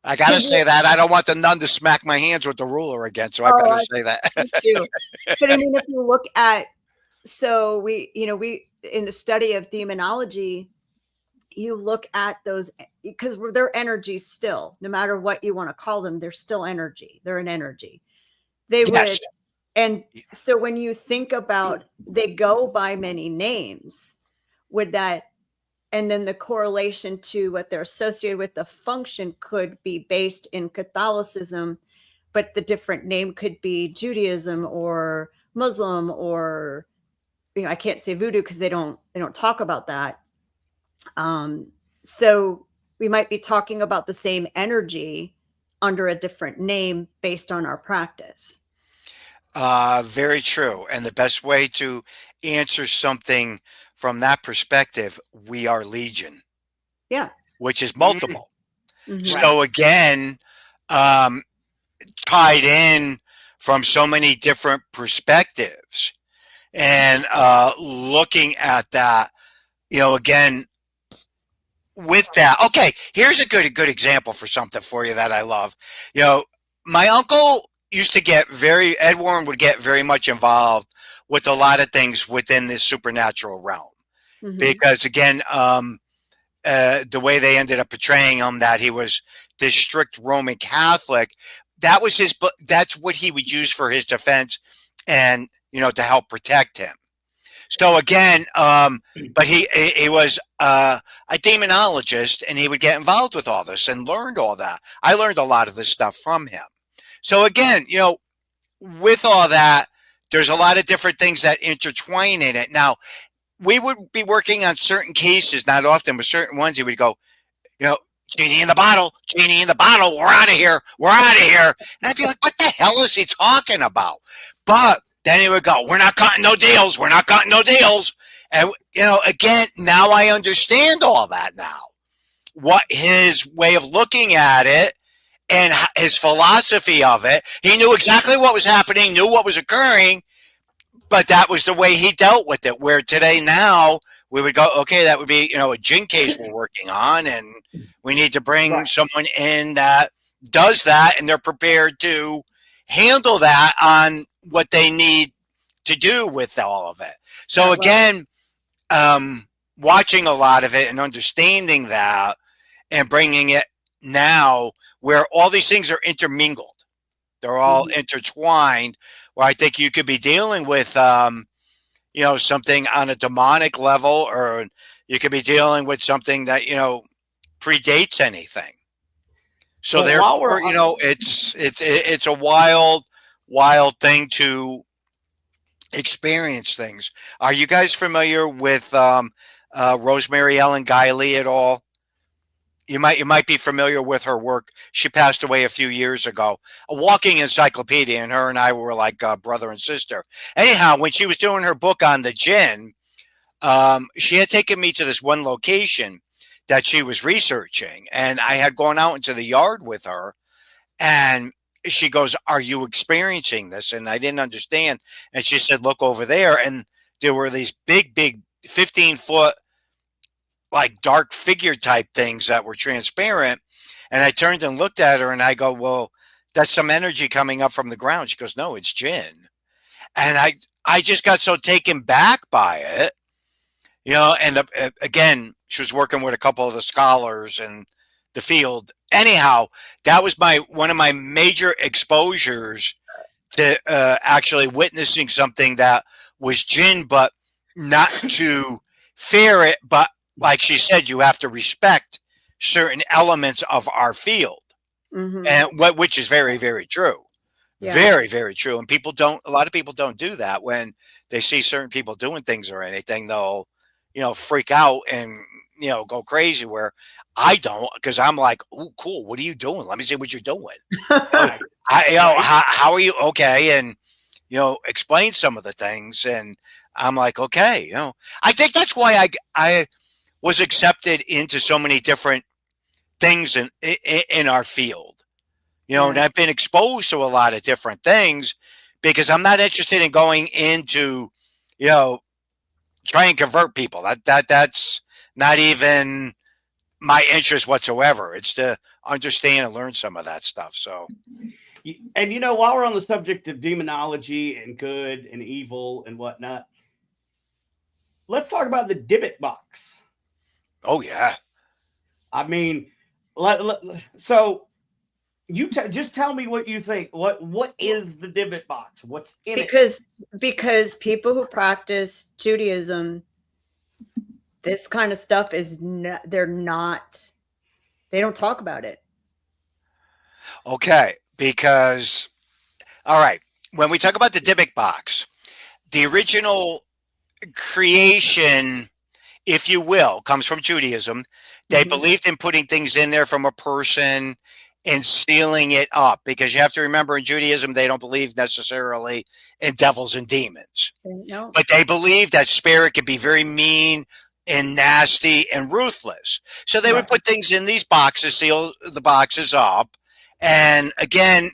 I got to say that. I don't want the nun to smack my hands with the ruler again, so I better say that. Me too. But I mean, if you look at, so we in the study of demonology, you look at those, because they're energy still, no matter what you want to call them, they're still energy. They're an energy. They Yes. would, and so when you think about, they go by many names, would that, and then the correlation to what they're associated with, the function could be based in Catholicism, but the different name could be Judaism or Muslim, or I can't say voodoo because they don't talk about that. So we might be talking about the same energy under a different name based on our practice. Very true. And the best way to answer something from that perspective, we are legion. Yeah. Which is multiple. Mhm. So again, tied in from so many different perspectives, and looking at that, again, with that. Okay, here's a good example for something for you that I love. My uncle used to Ed Warren would get very much involved with a lot of things within this supernatural realm. Mhm. Because again, the way they ended up portraying him, that he was this strict Roman Catholic, that was that's what he would use for his defense and, to help protect him. So again, but he was a demonologist, and he would get involved with all this and learned all that. I learned a lot of this stuff from him. So again, with all that, there's a lot of different things that intertwine in it. Now, we would be working on certain cases, not often, but certain ones. He would go, genie in the bottle, we're out of here. And I'd be like, what the hell is he talking about? But then he would go, we're not cutting no deals. And, again, now I understand all that now. What his way of looking at it and his philosophy of it. He knew exactly what was happening, knew what was occurring, but that was the way he dealt with it. Where today now we would go, okay, that would be, a gin case we're working on, and we need to bring someone in that does that, and they're prepared to handle that on what they need to do with all of it. So again, watching a lot of it and understanding that and bringing it now where all these things are intermingled. They're all intertwined, where I think you could be dealing with, something on a demonic level, or you could be dealing with something that, predates anything. So therefore, it's a wild thing to experience things. Are you guys familiar with Rosemary Ellen Guiley at all? You might be familiar with her work. She passed away a few years ago. A walking encyclopedia, and her and I were like brother and sister. Anyhow, when she was doing her book on the jinn, she had taken me to this one location that she was researching, and I had gone out into the yard with her, and she goes, "Are you experiencing this?" And I didn't understand. And she said, "Look over there." And there were these big 15-foot like dark figure type things that were transparent. And I turned and looked at her, and I go, "Well, that's some energy coming up from the ground." She goes, "No, it's jinn." And I just got so taken back by it, and again, she was working with a couple of the scholars in the field. Anyhow, that was one of my major exposures to actually witnessing something that was jinn, but not to fear it, but like she said, you have to respect certain elements of our field, and which is very, very true. Yeah. Very, very true. And a lot of people don't do that. When they see certain people doing things or anything, they'll, freak out and, go crazy, where I don't, because I'm like, "Oh, cool. What are you doing? Let me see what you're doing." How are you? Okay. And, explain some of the things. And I'm like, okay, I think that's why I was accepted into so many different things in our field, and I've been exposed to a lot of different things, because I'm not interested in going into, try and convert people. That's not even my interest whatsoever. It's to understand and learn some of that stuff. So, and while we're on the subject of demonology and good and evil and whatnot, let's talk about the Dybbuk box. Oh, yeah. I mean, so you just tell me what you think. What is the Dybbuk box? What's in it? Because people who practice Judaism, this kind of stuff is they don't talk about it. Okay, because, all right, when we talk about the Dybbuk box, the original creation, if you will, comes from Judaism. They believed in putting things in there from a person and sealing it up, because you have to remember, in Judaism, they don't believe necessarily in devils and demons. No. But they believe that spirit could be very mean and nasty and ruthless. So they would put things in these boxes, seal the boxes up. And again,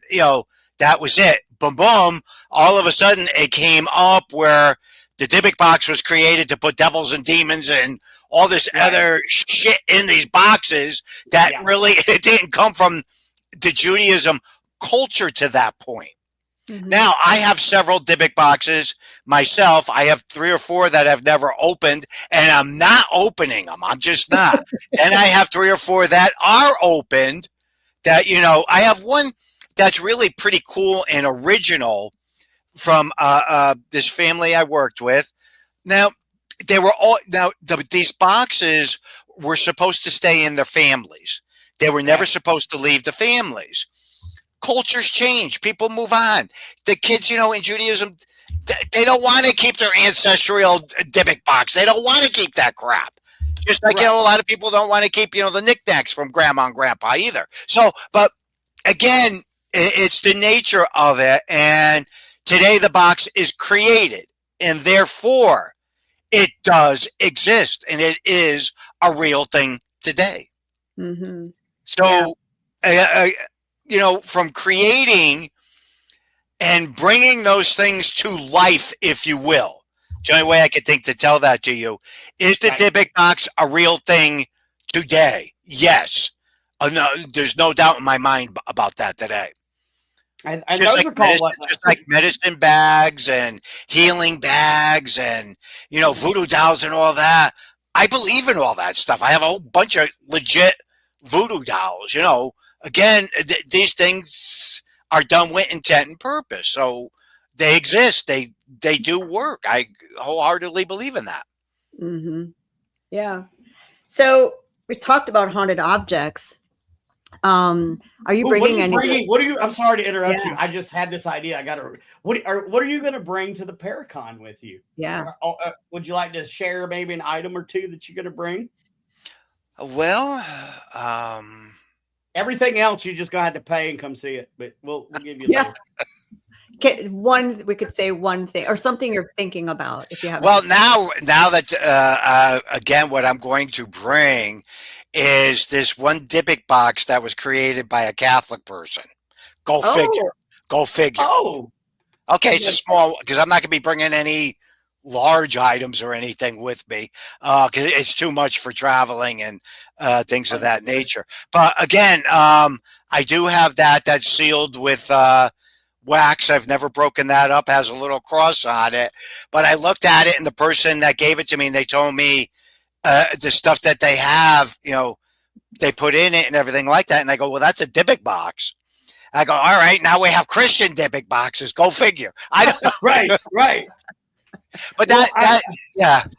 that was it. Boom, boom. All of a sudden, it came up where the Dybbuk box was created to put devils and demons and all this other shit in these boxes that really, it didn't come from the Judaism culture to that point. Now, I have several Dybbuk boxes myself. I have 3 or 4 that I've never opened, and I'm not opening them. I'm just not. And I have 3 or 4 that are opened that, I have one that's really pretty cool and original from this family I worked with. Now, they were all these boxes were supposed to stay in their families. They were never supposed to leave the families. Cultures change. People move on. The kids, in Judaism, they don't want to keep their ancestral Dybbuk box. They don't want to keep that crap. Just like, a lot of people don't want to keep, the knickknacks from grandma and grandpa either. So, but again, it's the nature of it. And today the box is created, and therefore it does exist, and it is a real thing today. Mm-hmm. So, from creating and bringing those things to life, if you will, the only way I could think to tell that to you is the Dybbuk box a real thing today? Yes. No, there's no doubt in my mind about that today. And just those like are called just like medicine bags and healing bags and voodoo dolls and all that. I believe in all that stuff. I have a whole bunch of legit voodoo dolls. Again, these things are done with intent and purpose, so they exist. They do work. I wholeheartedly believe in that. Mm-hmm. Yeah. So we talked about haunted objects. Are you bringing any? What are you? I'm sorry to interrupt you. I just had this idea. I got to. What are you going to bring to the Paracon with you? Yeah. Would you like to share maybe an item or two that you're going to bring? Well, everything else you just gonna have to pay and come see it. But we'll give you. We could say one thing or something you're thinking about if you have. Well, now that again, what I'm going to bring is this one Dybbuk box that was created by a Catholic person. Go figure. Oh, okay. It's a small, because I'm not going to be bringing any large items or anything with me, because it's too much for traveling and things of that nature. But again, I do have that's sealed with wax. I've never broken that up. Has a little cross on it. But I looked at it, and the person that gave it to me, and they told me the stuff that they have, they put in it and everything like that. And I go, well, that's a Dybbuk box. I go, all right, now we have Christian Dybbuk boxes. Go figure. I don't know. Right. But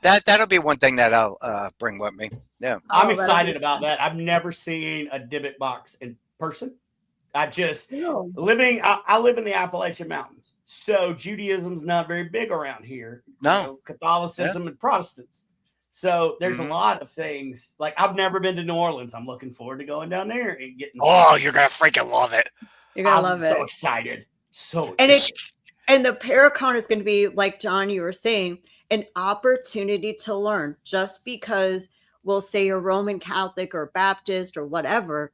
that'll be one thing that I'll bring with me. Yeah, I'm excited about that. I've never seen a Dybbuk box in person. I live in the Appalachian Mountains, so Judaism's not very big around here. No, Catholicism and Protestants. So there's a lot of things. Like, I've never been to New Orleans. I'm looking forward to going down there and getting. Oh, you're gonna freaking love it. You're gonna love it. So excited. And the Paracon is going to be, like John, you were saying, an opportunity to learn. Just because we'll say you're Roman Catholic or Baptist or whatever,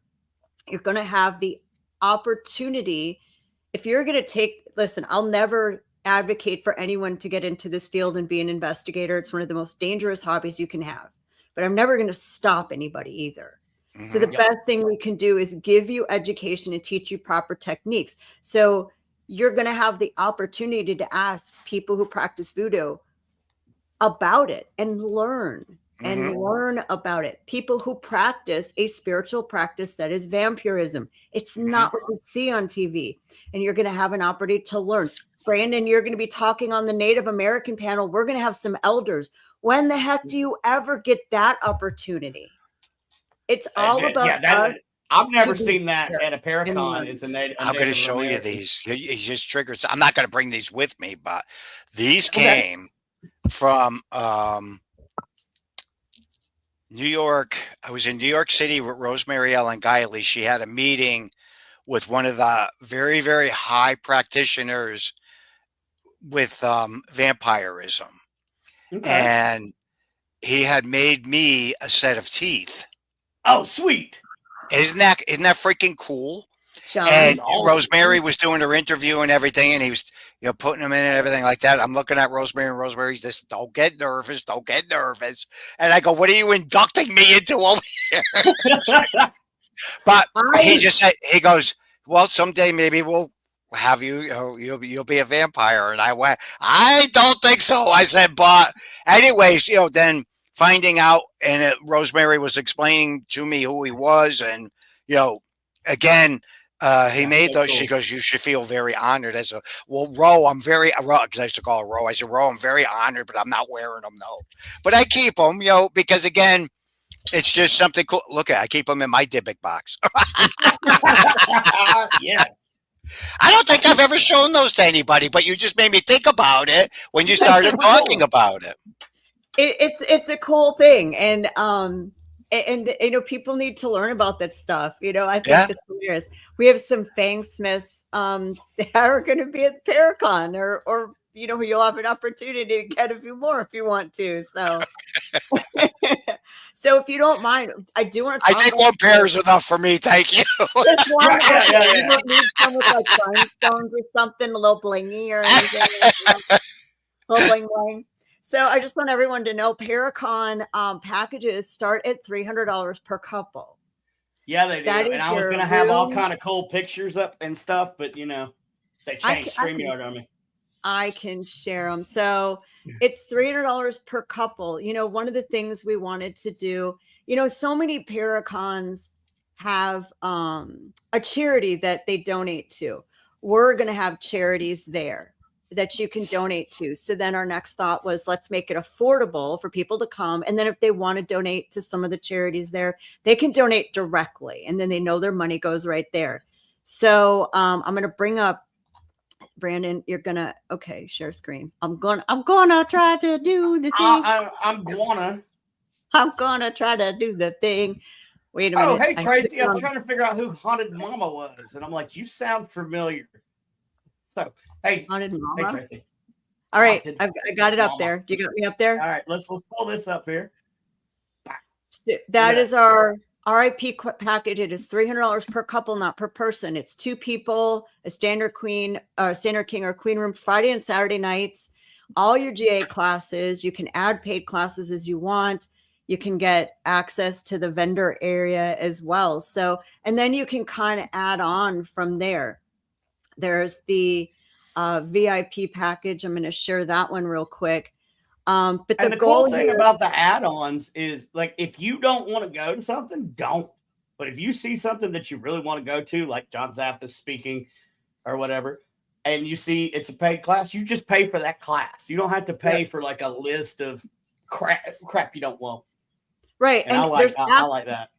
you're going to have the opportunity. If you're going to listen, I'll never advocate for anyone to get into this field and be an investigator. It's one of the most dangerous hobbies you can have. But I'm never going to stop anybody either. Mm-hmm. So the best thing we can do is give you education and teach you proper techniques. So you're going to have the opportunity to ask people who practice voodoo about it and learn about it. People who practice a spiritual practice that is vampirism. It's not what we see on TV. And you're going to have an opportunity to learn. Brandon, you're going to be talking on the Native American panel. We're going to have some elders. When the heck do you ever get that opportunity? It's all about us. I've never seen that at a Paracon. I'm going to show you these. You just triggered. I'm not going to bring these with me, but these came from New York. I was in New York City with Rosemary Ellen Guiley. She had a meeting with one of the very, very high practitioners with vampirism. Okay. And he had made me a set of teeth. Oh, sweet. Isn't that freaking cool? Sean, and Rosemary was doing her interview and everything, and he was, putting them in and everything like that. I'm looking at Rosemary, and Rosemary's just, don't get nervous. And I go, what are you inducting me into over here? But he just said, he goes, well, someday maybe we'll have you'll be a vampire. And I went, I don't think so. I said, but anyways, then finding out, and Rosemary was explaining to me who he was, and again, He That's made so those. cool. She goes, "You should feel very honored." As a Ro, I'm very because I used to call her Ro. I said, "Ro, I'm very honored, but I'm not wearing them, no. But I keep them, because again, it's just something cool. Look I keep them in my Dybbuk box. Yeah. I don't think I've ever shown those to anybody, but you just made me think about it when you That's started super talking cool. about it. It's a cool thing, and people need to learn about that stuff. I Yeah. think it's hilarious. We have some fangsmiths that are going to be at Paracon, or you'll have an opportunity to get a few more if you want to. So so if you don't mind, I do want to I talk think about one pair is enough for me. Thank you. this one. Right, yeah, Okay, yeah, you yeah. don't need some with like rhinestones or something, a little blingy or anything. A little bling bling. So I just want everyone to know Paracon packages start at $300 per couple. Yeah, they do. That is And I was your gonna have all room. kind of cool pictures up and stuff, but they changed StreamYard on me. I can share them. So it's $300 per couple. One of the things we wanted to do, so many Paracons have a charity that they donate to. We're going to have charities there that you can donate to. So then our next thought was, let's make it affordable for people to come. And then if they want to donate to some of the charities there, they can donate directly. And then they know their money goes right there. So I'm going to bring up, Brandon, you're gonna share screen. I'm gonna try to do the thing. I'm gonna try to do the thing. Wait a Oh, minute. hey Tracy, I'm trying to figure out who Haunted Mama was, and I'm like, you sound familiar. So, hey, Haunted Mama. Hey Tracy. All right, Haunted I got it up Mama. there. You got me up there? All right, let's pull this up here. So that is our RIP package. It is $300 per couple, not per person. It's 2 people, a standard king or queen room, Friday and Saturday nights, all your GA classes. You can add paid classes as you want. You can get access to the vendor area as well. So, and then you can kind of add on from there. There's the VIP package. I'm going to share that one real quick. But the goal cool thing about the add-ons is, like, if you don't want to go to something, don't. But if you see something that you really want to go to, like John Zaff is speaking or whatever, and you see it's a paid class, you just pay for that class. You don't have to pay for like a list of crap you don't want. Right. And I like that.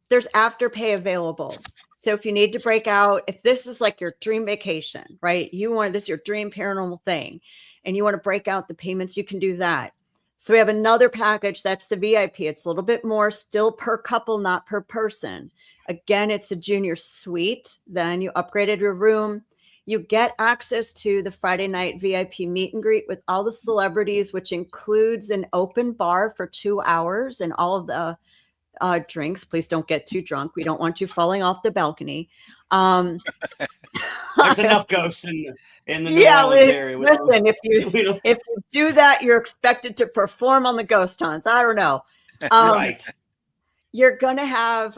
There's afterpay available. So if you need to break out, if this is like your dream vacation, right? This is your dream paranormal thing, and you want to break out the payments, you can do that. So we have another package. That's the VIP. It's a little bit more, still per couple, not per person. Again, it's a junior suite. Then you upgraded your room. You get access to the Friday night VIP meet and greet with all the celebrities, which includes an open bar for 2 hours and all of the drinks. Please don't get too drunk. We don't want you falling off the balcony. There's enough ghosts in the New Orleans area. Listen, if you do that, you're expected to perform on the ghost hunts. I don't know. Right. You're gonna have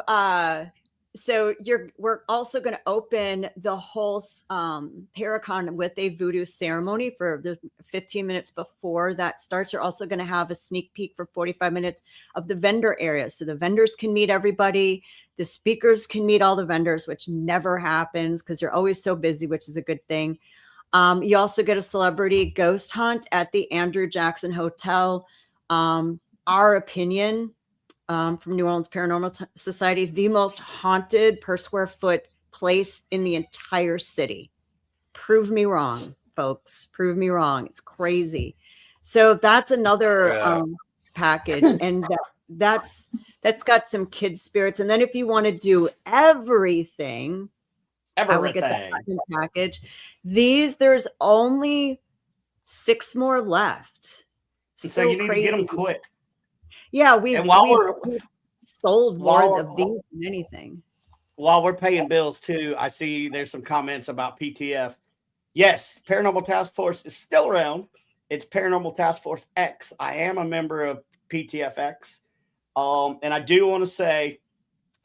we're also going to open the whole Paracon with a voodoo ceremony for the 15 minutes before that starts. You're also going to have a sneak peek for 45 minutes of the vendor area. So the vendors can meet everybody. The speakers can meet all the vendors, which never happens because you're always so busy, which is a good thing. You also get a celebrity ghost hunt at the Andrew Jackson Hotel. Our opinion, from New Orleans Paranormal Society, the most haunted per square foot place in the entire city. Prove me wrong, folks. Prove me wrong. It's crazy. So that's another package, and that's got some kid spirits. And then if you want to do everything, I will get that package. There's only 6 more left. So you need to get them quick. Yeah, we've sold more of these than anything. While we're paying bills too, I see there's some comments about PTF. Yes, Paranormal Task Force is still around. It's Paranormal Task Force X. I am a member of PTFX. And I do want to say,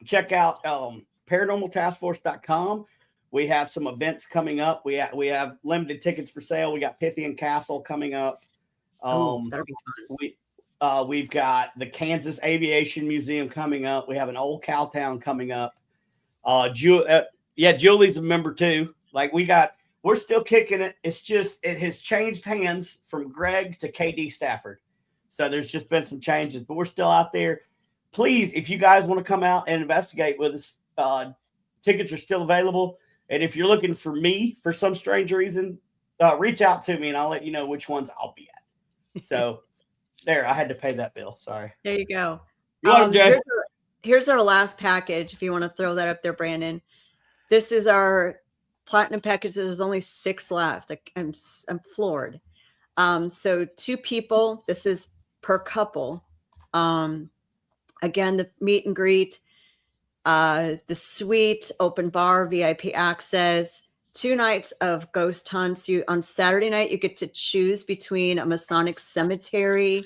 check out paranormaltaskforce.com. We have some events coming up. We have limited tickets for sale. We got Pythian Castle coming up. That'll be fun. We've got the Kansas Aviation Museum coming up. We have an Old Cowtown coming up. Yeah, Julie's a member too. Like we're still kicking it. It's just it has changed hands from Greg to KD Stafford. So there's just been some changes, but we're still out there. Please, if you guys want to come out and investigate with us, tickets are still available. And if you're looking for me for some strange reason, reach out to me and I'll let you know which ones I'll be at. So there, I had to pay that bill. Sorry. There you go. You want them, Jay? Here's our last package. If you want to throw that up there, Brandon. This is our platinum package. There's only 6 left. I'm floored. So 2 people. This is per couple. Again, the meet and greet, the suite, open bar, VIP access, 2 nights of ghost hunts. On Saturday night, you get to choose between a Masonic cemetery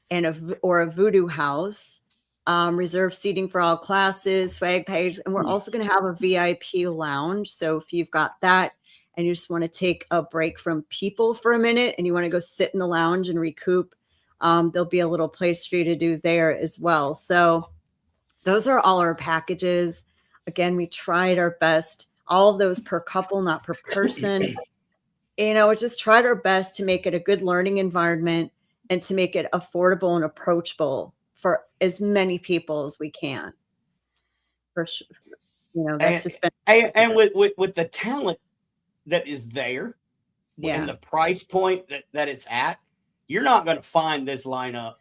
and a voodoo house. Reserved seating for all classes, swag page, and we're also going to have a VIP lounge. So if you've got that and you just want to take a break from people for a minute and you want to go sit in the lounge and recoup, there'll be a little place for you to do there as well. So those are all our packages. Again, we tried our best, all of those per couple, not per person. Just tried our best to make it a good learning environment and to make it affordable and approachable for as many people as we can. For sure. That's just been and with the talent that is there, and the price point that it's at, you're not going to find this lineup.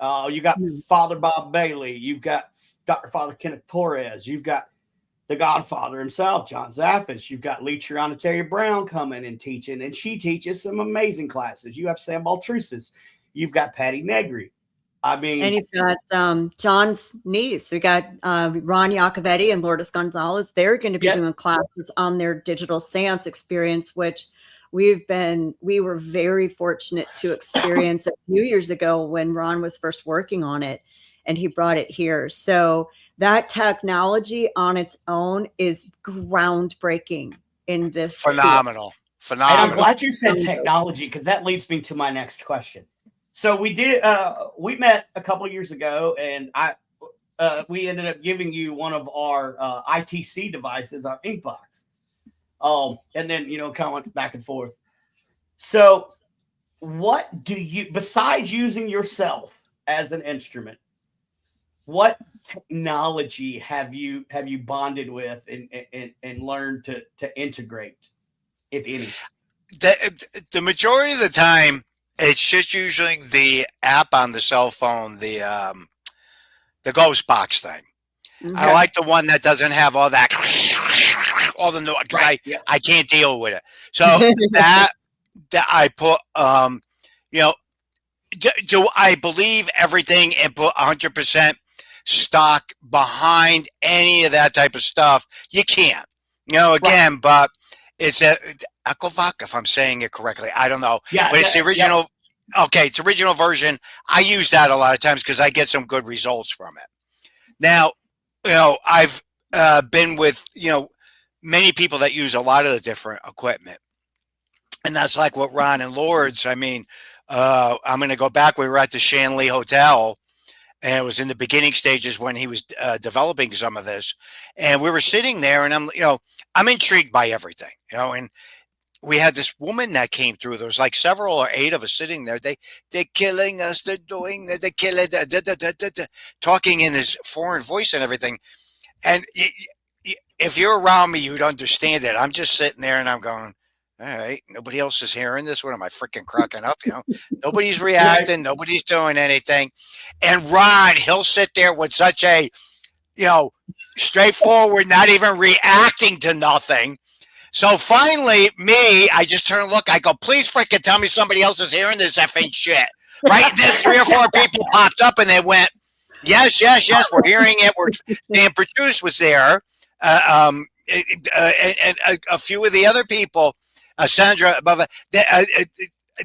You got Father Bob Bailey, you've got Dr. Father Kenneth Torres, you've got the Godfather himself, John Zaffis, you've got Lee Triana Terry Brown coming and teaching, and she teaches some amazing classes. You have Sam Baltrusis, you've got Patty Negri. And you've got John's niece. We got Ron Iacovetti and Lourdes Gonzalez. They're going to be doing classes on their digital seance experience, which we were very fortunate to experience a few years ago when Ron was first working on it, and he brought it here. So that technology on its own is groundbreaking in this. Phenomenal. And I'm glad you said technology, because that leads me to my next question. So we met a couple of years ago, and we ended up giving you one of our ITC devices, our Inkbox. And then, kind of went back and forth. So what do you, besides using yourself as an instrument, what technology have you bonded with and learned to integrate, if any? The majority of the time, it's just using the app on the cell phone, the ghost box thing. Okay. I like the one that doesn't have all that, all the noise, because I can't deal with it. So that I put, do I believe everything and put 100% stock behind any of that type of stuff? You can't, again, but it's Ecovac, if I'm saying it correctly. I don't know. Yeah, but it's the original. Yeah. Okay, it's the original version. I use that a lot of times because I get some good results from it. Now, I've been with, many people that use a lot of the different equipment. And that's like what Ron and Lourdes, I'm going to go back. We were at the Shanley Hotel, and it was in the beginning stages when he was developing some of this. And we were sitting there, and I'm intrigued by everything, and we had this woman that came through. There was like 7 or 8 of us sitting there. They're killing us. They're doing, they're killing, talking in this foreign voice and everything. And if you're around me, you'd understand it. I'm just sitting there and I'm going, all right, nobody else is hearing this. What am I freaking cracking up? Nobody's reacting. Nobody's doing anything. And Ron, he'll sit there with such a, straightforward, not even reacting to nothing. So finally, I just turn and look. I go, please freaking tell me somebody else is hearing this effing shit. Right? And then 3 or 4 people popped up and they went, yes, we're hearing it. Dan Produce was there. And a few of the other people, Sandra,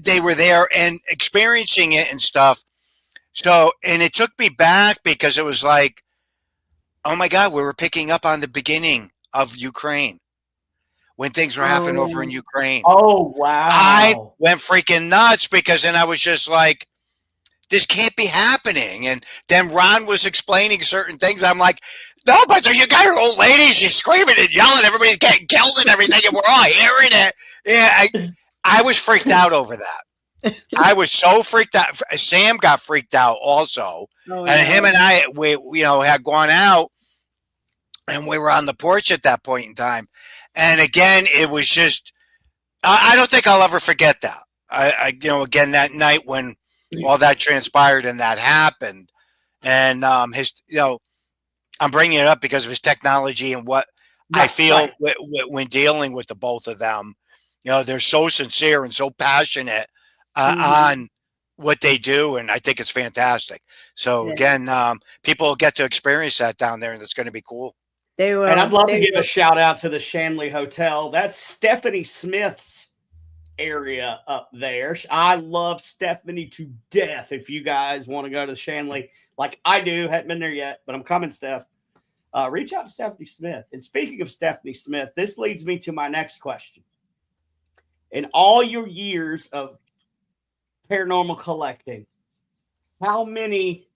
they were there and experiencing it and stuff. So, and it took me back because it was like, oh my God, we were picking up on the beginning of Ukraine. When things were happening over in Ukraine. Oh, wow. I went freaking nuts because then I was just like, this can't be happening. And then Ron was explaining certain things. I'm like, No, but you got her old lady. She's screaming and yelling. Everybody's getting killed and everything, and we're all hearing it. Yeah, I was freaked out over that. I was so freaked out. Sam got freaked out also, and him and I, we had gone out, and we were on the porch at that point in time. And again, it was just, I don't think I'll ever forget that. Again, that night when all that transpired and that happened, and I'm bringing it up because of his technology and what I feel when dealing with the both of them. They're so sincere and so passionate on what they do, and I think it's fantastic. So again, people get to experience that down there, and it's going to be cool. They will. And I'd love to give a shout out to the Shanley Hotel. That's Stephanie Smith's area up there. I love Stephanie to death. If you guys want to go to Shanley, like I do, hadn't been there yet, but I'm coming, Steph. Reach out to Stephanie Smith. And speaking of Stephanie Smith, this leads me to my next question. In all your years of paranormal collecting, how many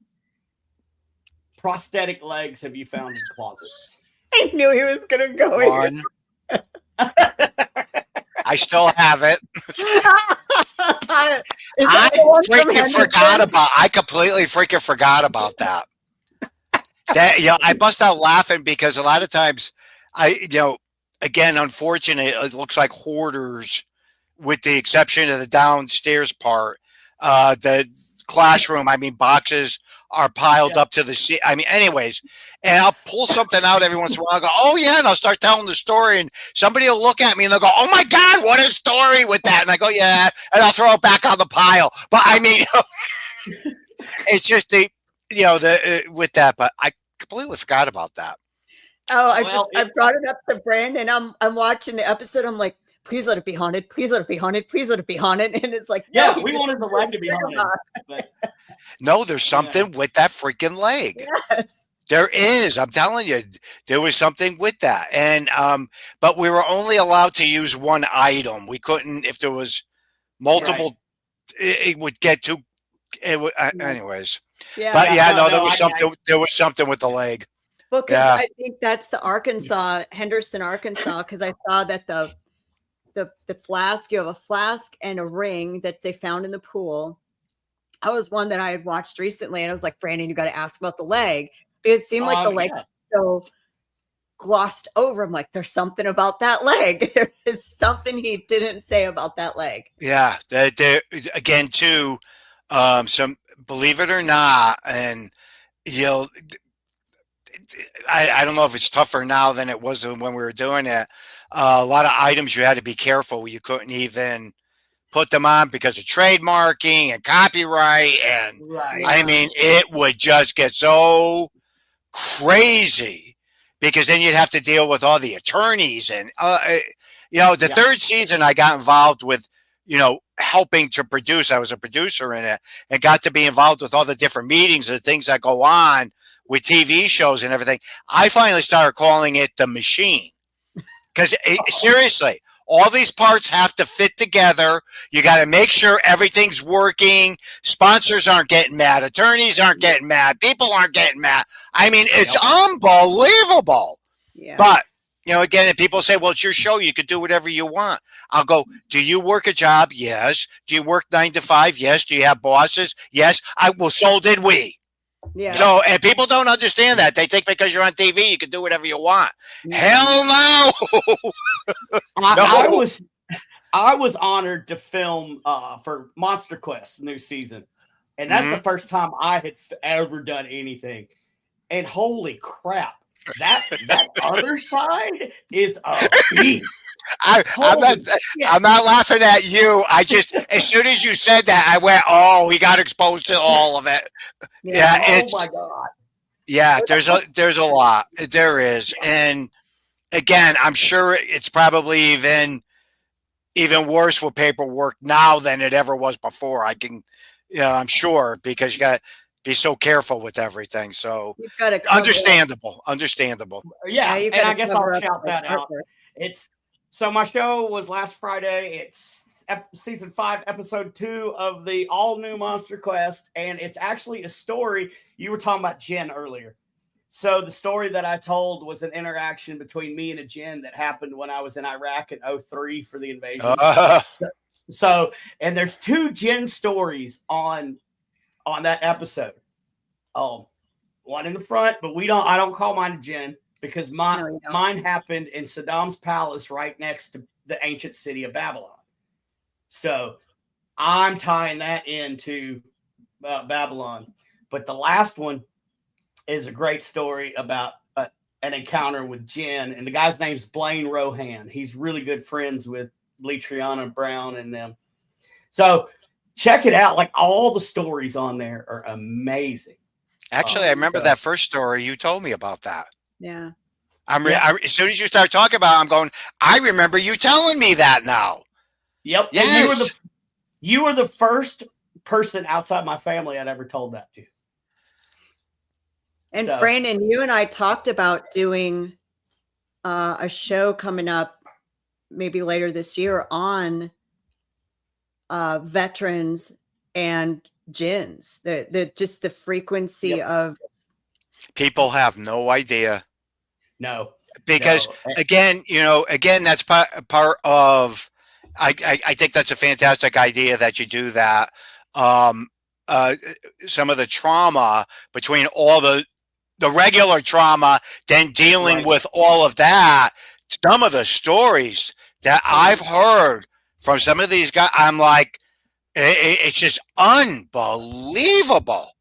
prosthetic legs have you found in closets? I knew he was going to go One. I still have it. I completely freaking forgot about that. I bust out laughing because a lot of times again, unfortunately, it looks like hoarders, with the exception of the downstairs part. The classroom, boxes are piled up to the seat. Anyways, and I'll pull something out every once in a while. I'll go, oh yeah, and I'll start telling the story, and somebody will look at me and they'll go, oh my God, what a story with that. And I go, yeah, and I'll throw it back on the pile. But it's just with that, but I completely forgot about that. Oh, I brought it up to Brandon. I'm watching the episode. I'm like, please let it be haunted. Please let it be haunted. Please let it be haunted. And it's like, yeah, we wanted the leg to be haunted. But, no, there's something with that freaking leg. Yes. There is. I'm telling you, there was something with that. And but we were only allowed to use one item. We couldn't, if there was multiple, it would get too. Anyways. Yeah. But there was something with the leg. Well, because I think that's the Henderson, Arkansas, because I saw that the flask, you have a flask and a ring that they found in the pool. I was one that I had watched recently, and I was like, Brandon, you got to ask about the leg. It seemed like the leg was so glossed over. I'm like, there's something about that leg. There is something he didn't say about that leg. Yeah. Again, too, some, believe it or not, and I don't know if it's tougher now than it was when we were doing it. A lot of items you had to be careful. You couldn't even put them on because of trademarking and copyright. And it would just get so crazy because then you'd have to deal with all the attorneys. And, third season I got involved with, helping to produce. I was a producer in it and got to be involved with all the different meetings and things that go on with TV shows and everything. I finally started calling it the machine. Because seriously, all these parts have to fit together. You got to make sure everything's working. Sponsors aren't getting mad. Attorneys aren't getting mad. People aren't getting mad. It's unbelievable. Yeah. But, again, if people say, well, it's your show, you could do whatever you want. I'll go, do you work a job? Yes. Do you work 9 to 5? Yes. Do you have bosses? Yes. So did we. Yeah. So, and people don't understand that. They think because you're on TV, you can do whatever you want. Yeah. Hell no. I was honored to film for Monster Quest new season, and that's the first time I had ever done anything. And holy crap, that other side is a beast. I'm not laughing at you. I just, as soon as you said that, I went, oh, he got exposed to all of it. Yeah. Oh my God. Yeah. There's a lot. There is. And again, I'm sure it's probably even worse with paperwork now than it ever was before. I'm sure, because you got to be so careful with everything. So understandable. Yeah. And I guess I'll shout that out. So my show was last Friday. It's season 5, episode 2 of the all new Monster Quest. And it's actually a story. You were talking about Jen earlier. So the story that I told was an interaction between me and a jinn that happened when I was in Iraq in 2003 for the invasion. So, and there's 2 jinn stories on that episode. One in the front, but I don't call mine a jinn because mine happened in Saddam's palace right next to the ancient city of Babylon. So I'm tying that into Babylon. But the last one is a great story about an encounter with jinn, and the guy's name's Blaine Rohan. He's really good friends with Letriana Brown and them. So check it out. Like, all the stories on there are amazing. Actually, I remember that first story you told me about that. Yeah. As soon as you start talking about it, I'm going, I remember you telling me that now. Yep. Yes. And you were the first person outside my family I'd ever told that to. And Brandon, you and I talked about doing a show coming up maybe later this year on veterans and jinns, just the frequency of people have no idea. No, because again, that's part of. I think that's a fantastic idea that you do that. Some of the trauma between all the regular trauma, then dealing with all of that. Some of the stories that I've heard from some of these guys, I'm like, it's just unbelievable.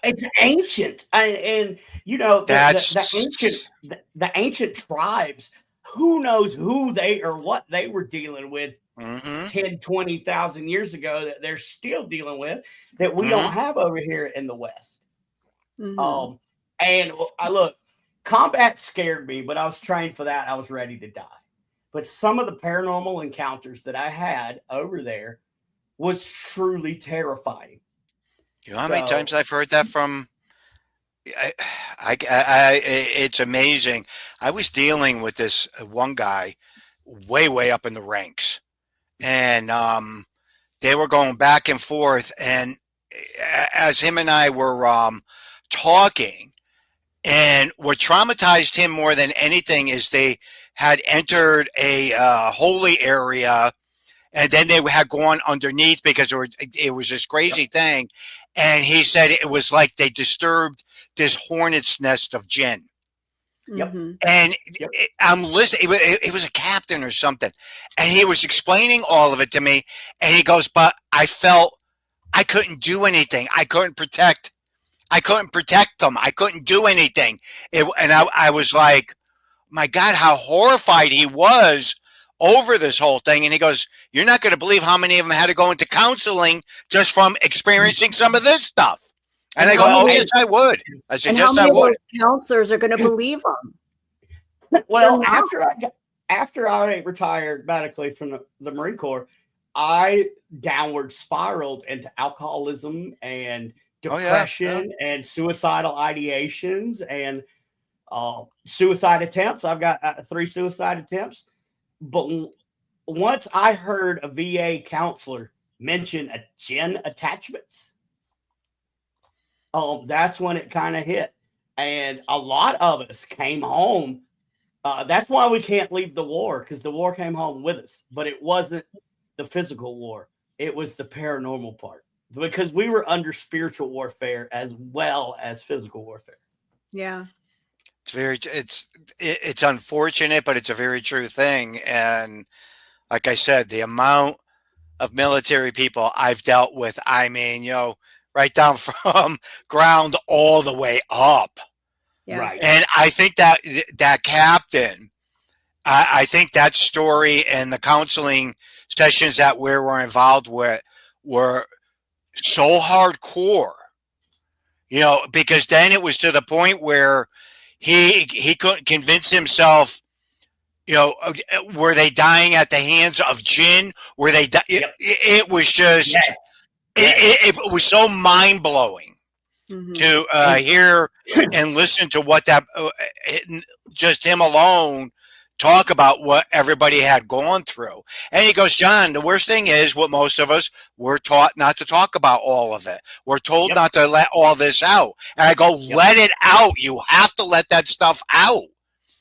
It's ancient, and the ancient tribes. Who knows who they or what they were dealing with 10, 20,000 years ago that they're still dealing with that we don't have over here in the West. And combat scared me, but I was trained for that. I was ready to die. But some of the paranormal encounters that I had over there was truly terrifying. You know how many times I've heard that from? It's amazing. I was dealing with this one guy way up in the ranks, and they were going back and forth. And as him and I were talking, and what traumatized him more than anything is they had entered a holy area, and then they had gone underneath because it was this crazy thing. And he said it was like they disturbed this hornet's nest of jinn. Yep. And I'm listening. It was a captain or something. And he was explaining all of it to me. And he goes, but I felt I couldn't do anything. I couldn't protect them. I couldn't do anything. I was like, my God, how horrified he was over this whole thing. And he goes, you're not going to believe how many of them had to go into counseling just from experiencing some of this stuff. And I go, oh, yes, I would. I said, and yes, how many I would. of those counselors are going to believe them? Well, after I retired medically from the Marine Corps, I downward spiraled into alcoholism and depression and suicidal ideations and suicide attempts. I've got 3 suicide attempts. But once I heard a VA counselor mention a jinn attachments, that's when it kind of hit. And a lot of us came home. That's why we can't leave the war, because the war came home with us. But it wasn't the physical war. It was the paranormal part, because we were under spiritual warfare as well as physical warfare. Yeah. It's unfortunate, but it's a very true thing. And like I said, the amount of military people I've dealt with, I mean, right down from ground all the way up. Yeah. Right. And I think that captain, I think that story and the counseling sessions that we were involved with were so hardcore, because then it was to the point where he couldn't convince himself, were they dying at the hands of jinn? Were they? It was just, it was so mind blowing to hear and listen to what that, just him alone talk about what everybody had gone through. And he goes, John, the worst thing is what most of us were taught not to talk about all of it. We're told not to let all this out. And I go, let it out. You have to let that stuff out.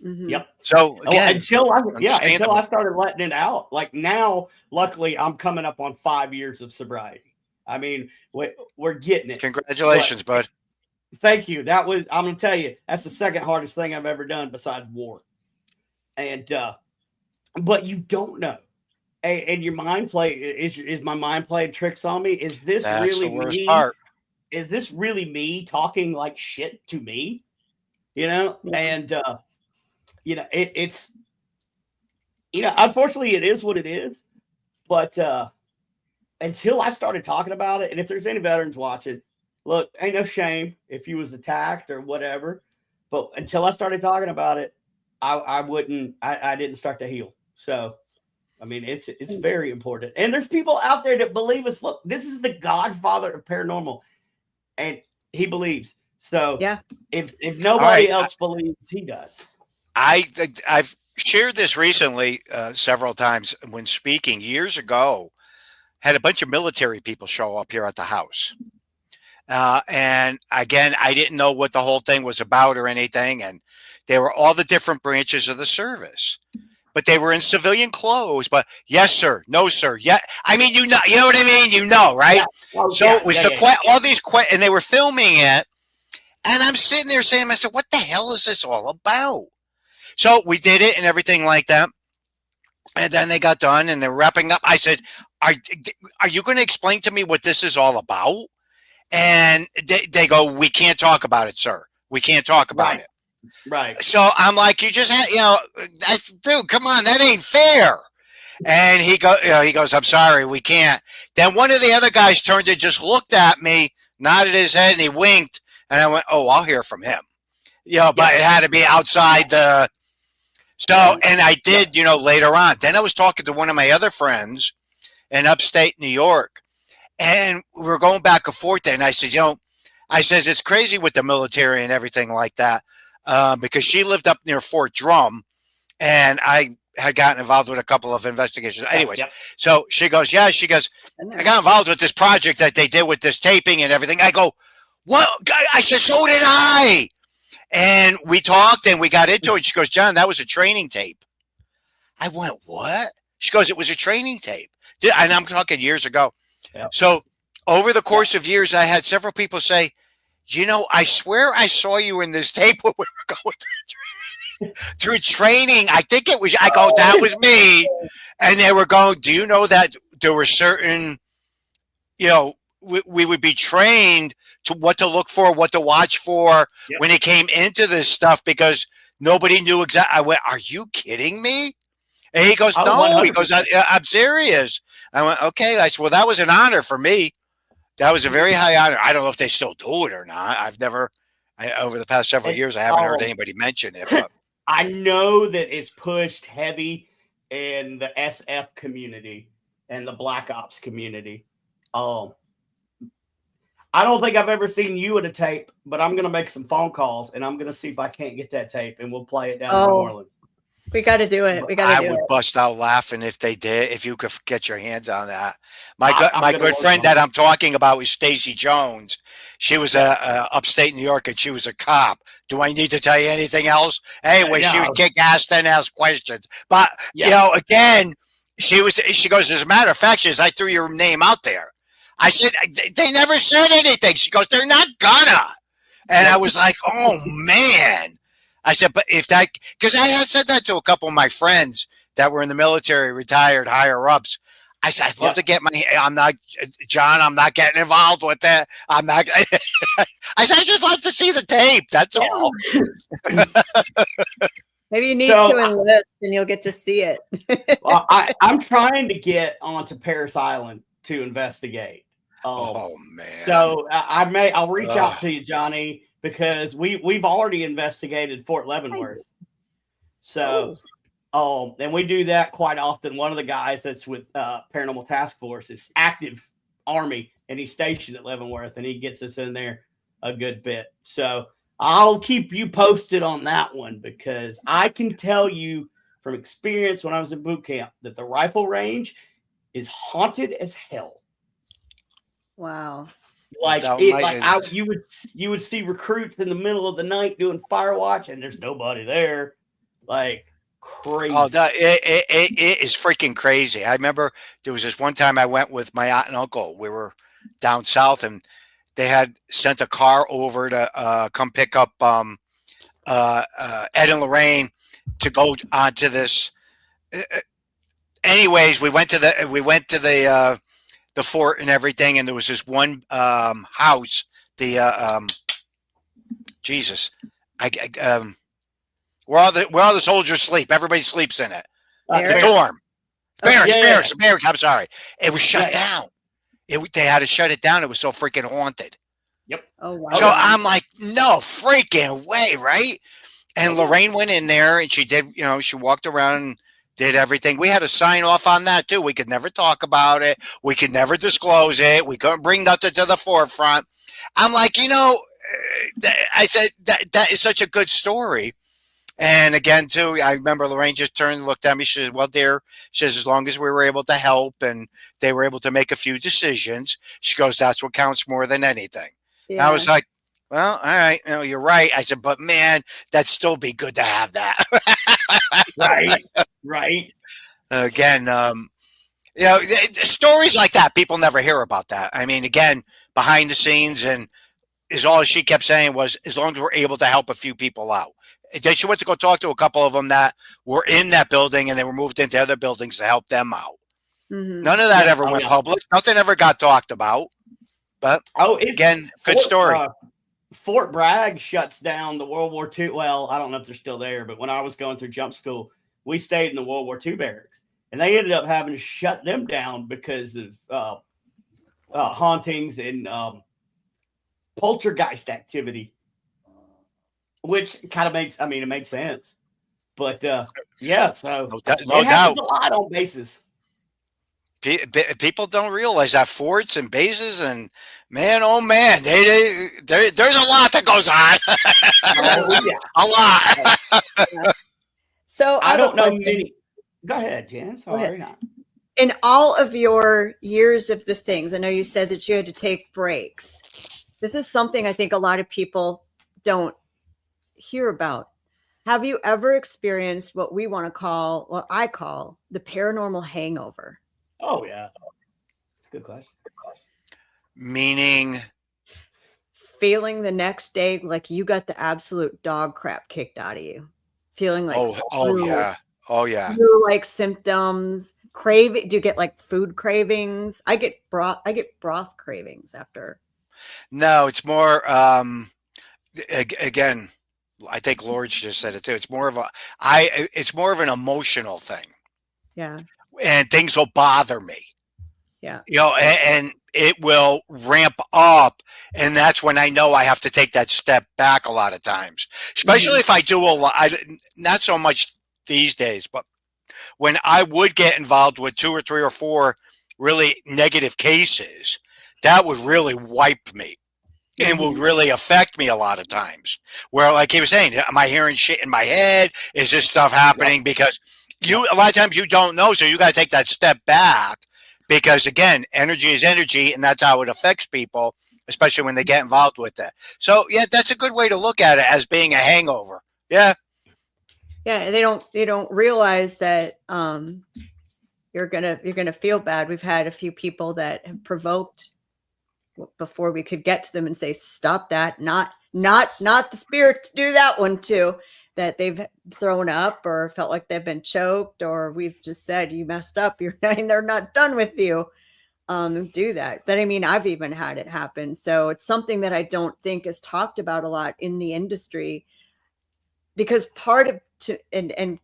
Mm-hmm. Yep. So again, until I started letting it out. Like now, luckily, I'm coming up on 5 years of sobriety. I mean, we're getting it. Congratulations, bud. Thank you. I'm going to tell you, that's the second hardest thing I've ever done besides war. And, but you don't know. And your mind play is my mind playing tricks on me. Is this That's really the worst me? part. Is this really me talking like shit to me? You know, and, you know, it's, you know, unfortunately it is what it is, but, until I started talking about it, and if there's any veterans watching, look, ain't no shame if you was attacked or whatever, but until I started talking about it, I didn't start to heal. So, I mean, it's very important. And there's people out there that believe us. Look, this is the godfather of paranormal, and he believes. So yeah, if nobody else believes, he does. I've shared this recently several times when speaking years ago. Had a bunch of military people show up here at the house. And again, I didn't know what the whole thing was about or anything. And they were all the different branches of the service, but they were in civilian clothes. But yes, sir. No, sir. Yeah. I mean, you know what I mean? You know, right? Yeah. Oh, so it was all these questions, and they were filming it. And I'm sitting there saying to myself, what the hell is this all about? So we did it and everything like that. And then they got done and they're wrapping up. I said, are you going to explain to me what this is all about? And they go, we can't talk about it, sir. We can't talk about it. Right. So I'm like, you just had, dude, come on, that ain't fair. And he goes, I'm sorry, we can't. Then one of the other guys turned and just looked at me, nodded his head, and he winked. And I went, oh, I'll hear from him. But it had to be outside the. So, and I did, later on. Then I was talking to one of my other friends in upstate New York, and we were going back and forth. And I said, it's crazy with the military and everything like that, because she lived up near Fort Drum, and I had gotten involved with a couple of investigations. Anyways, so she goes, I got involved with this project that they did with this taping and everything. I go, what? I said, so did I. And we talked and we got into it. She goes, John, that was a training tape. I went, what? She goes, it was a training tape. And I'm talking years ago. Yep. So over the course of years, I had several people say, I swear I saw you in this tape when we were going through training. I think it was, I go, that was me. And they were going, do you know that there were certain, we would be trained to what to look for, what to watch for when it came into this stuff, because nobody knew exactly. I went, are you kidding me? And he goes, no. 100%. He goes, I'm serious. I went, okay. I said, well, that was an honor for me. That was a very high honor. I don't know if they still do it or not. Over the past several years, I haven't heard anybody mention it. But I know that it's pushed heavy in the SF community and the Black Ops community. I don't think I've ever seen you at a tape, but I'm going to make some phone calls and I'm going to see if I can't get that tape, and we'll play it down in New Orleans. We got to do it. I would bust out laughing if they did, if you could get your hands on that. My good friend that I'm talking about is Stacy Jones. She was upstate New York, and she was a cop. Do I need to tell you anything else? Anyway, she would kick ass and ask questions. But, again, she goes, as a matter of fact, I threw your name out there. I said, they never said anything. She goes, they're not gonna. And I was like, oh, man. I said, but if that, because I had said that to a couple of my friends that were in the military, retired, higher ups. I said, I'd love to get I'm not getting involved with that. I'm not. I said, I just like to see the tape. That's all. Maybe you need to enlist and you'll get to see it. Well, I'm trying to get onto Paris Island to investigate. Oh man! So I'll reach out to you, Johnny, because we've already investigated Fort Leavenworth. So, and we do that quite often. One of the guys that's with Paranormal Task Force is active Army, and he's stationed at Leavenworth, and he gets us in there a good bit. So I'll keep you posted on that one, because I can tell you from experience when I was in boot camp that the rifle range is haunted as hell. Wow. Like you would see recruits in the middle of the night doing fire watch, and there's nobody there. Like crazy. Oh, it is freaking crazy. I remember there was this one time I went with my aunt and uncle. We were down south, and they had sent a car over to come pick up Ed and Lorraine to go onto this. Anyways, we went to the fort and everything, and there was this one house. Jesus, where all the soldiers sleep. Everybody sleeps in it. The dorm. Barracks. I'm sorry. It was shut down. They had to shut it down. It was so freaking haunted. Yep. Oh wow. So I'm like, no freaking way, right? And Lorraine went in there and she did, she walked around and did everything. We had to sign off on that too. We could never talk about it. We could never disclose it. We couldn't bring nothing to the forefront. I'm like, I said that is such a good story. And again, too, I remember Lorraine just turned and looked at me. She said, well, dear, she says, as long as we were able to help and they were able to make a few decisions, she goes, that's what counts more than anything. Yeah. I was like, well, all right, you're right. I said, but man, that'd still be good to have that. Right. Again, stories like that, people never hear about that. I mean, again, behind the scenes, and all she kept saying was, as long as we're able to help a few people out. Then she went to go talk to a couple of them that were in that building, and they were moved into other buildings to help them out. Mm-hmm. None of that ever went public. Nothing ever got talked about. But again, good story. Fort Bragg shuts down the World War II. Well, I don't know if they're still there, but when I was going through jump school, we stayed in the World War II barracks, and they ended up having to shut them down because of hauntings and poltergeist activity. Which kind of makes sense. But, so no it happens a lot on bases. People don't realize that forts and bases, and man, oh man, there's a lot that goes on. A lot. So I don't know many. Go ahead, Jan. Sorry. In all of your years of the things, I know you said that you had to take breaks. This is something I think a lot of people don't hear about. Have you ever experienced what I call the paranormal hangover? Oh yeah, it's a good question. Meaning feeling the next day like you got the absolute dog crap kicked out of you, feeling like oh yeah like symptoms, craving. Do you get like food cravings? I get broth cravings after. No, it's more again, I think Lord just said it too. It's more of an emotional thing. Yeah. And things will bother me. Yeah. And it will ramp up. And that's when I know I have to take that step back a lot of times, especially if I do a lot, not so much these days, but when I would get involved with 2 or 3 or 4 really negative cases, that would really wipe me. And would really affect me a lot of times. Where, like he was saying, am I hearing shit in my head? Is this stuff happening? Because a lot of times you don't know, so you got to take that step back. Because again, energy is energy, and that's how it affects people, especially when they get involved with it. So yeah, that's a good way to look at it, as being a hangover. Yeah. Yeah, they don't realize that you're gonna feel bad. We've had a few people that have provoked before we could get to them and say, stop that, not the spirit to do that one too, that they've thrown up or felt like they've been choked, or we've just said, you messed up, they're not done with you. Do that. But I mean, I've even had it happen. So it's something that I don't think is talked about a lot in the industry, because and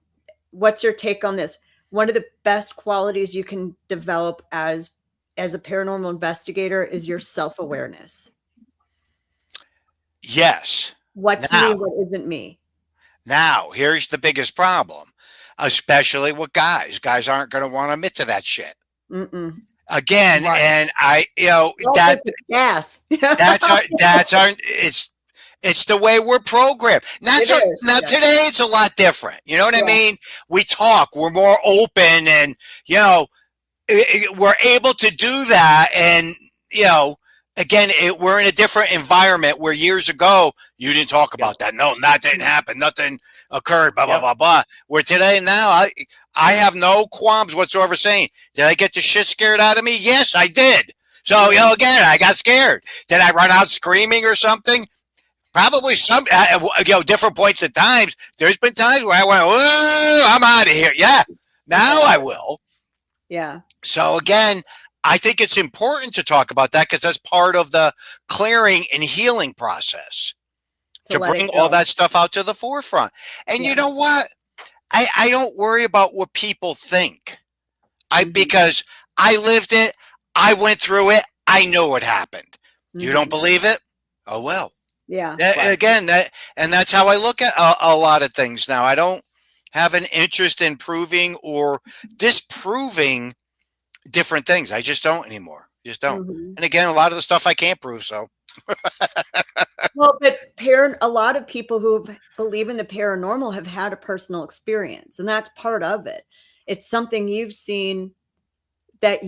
what's your take on this? One of the best qualities you can develop as a paranormal investigator is your self-awareness. Yes. What's me, what isn't me? Now, here's the biggest problem, especially with guys. Guys aren't going to want to admit to that shit. Mm-mm. Again, right. And It's the way we're programmed. Now today it's a lot different. You know what I mean? We talk. We're more open, and we're able to do that. And again, we're in a different environment where years ago you didn't talk about that. No, that didn't happen. Nothing occurred. Blah blah blah blah. Where today now, I have no qualms whatsoever saying, did I get the shit scared out of me? Yes, I did. So again, I got scared. Did I run out screaming or something? Probably some, different points at times. There's been times where I went, "Whoa, I'm out of here." Yeah, now I will. Yeah. So again, I think it's important to talk about that because that's part of the clearing and healing process to bring all that stuff out to the forefront. And you know what? I don't worry about what people think. Because I lived it, I went through it, I know what happened. You don't believe it? Oh well. Yeah. Again, that's how I look at a lot of things now. I don't have an interest in proving or disproving different things. I just don't anymore. Just don't. And again, a lot of the stuff I can't prove. So. Well, but a lot of people who believe in the paranormal have had a personal experience, and that's part of it. It's something you've seen that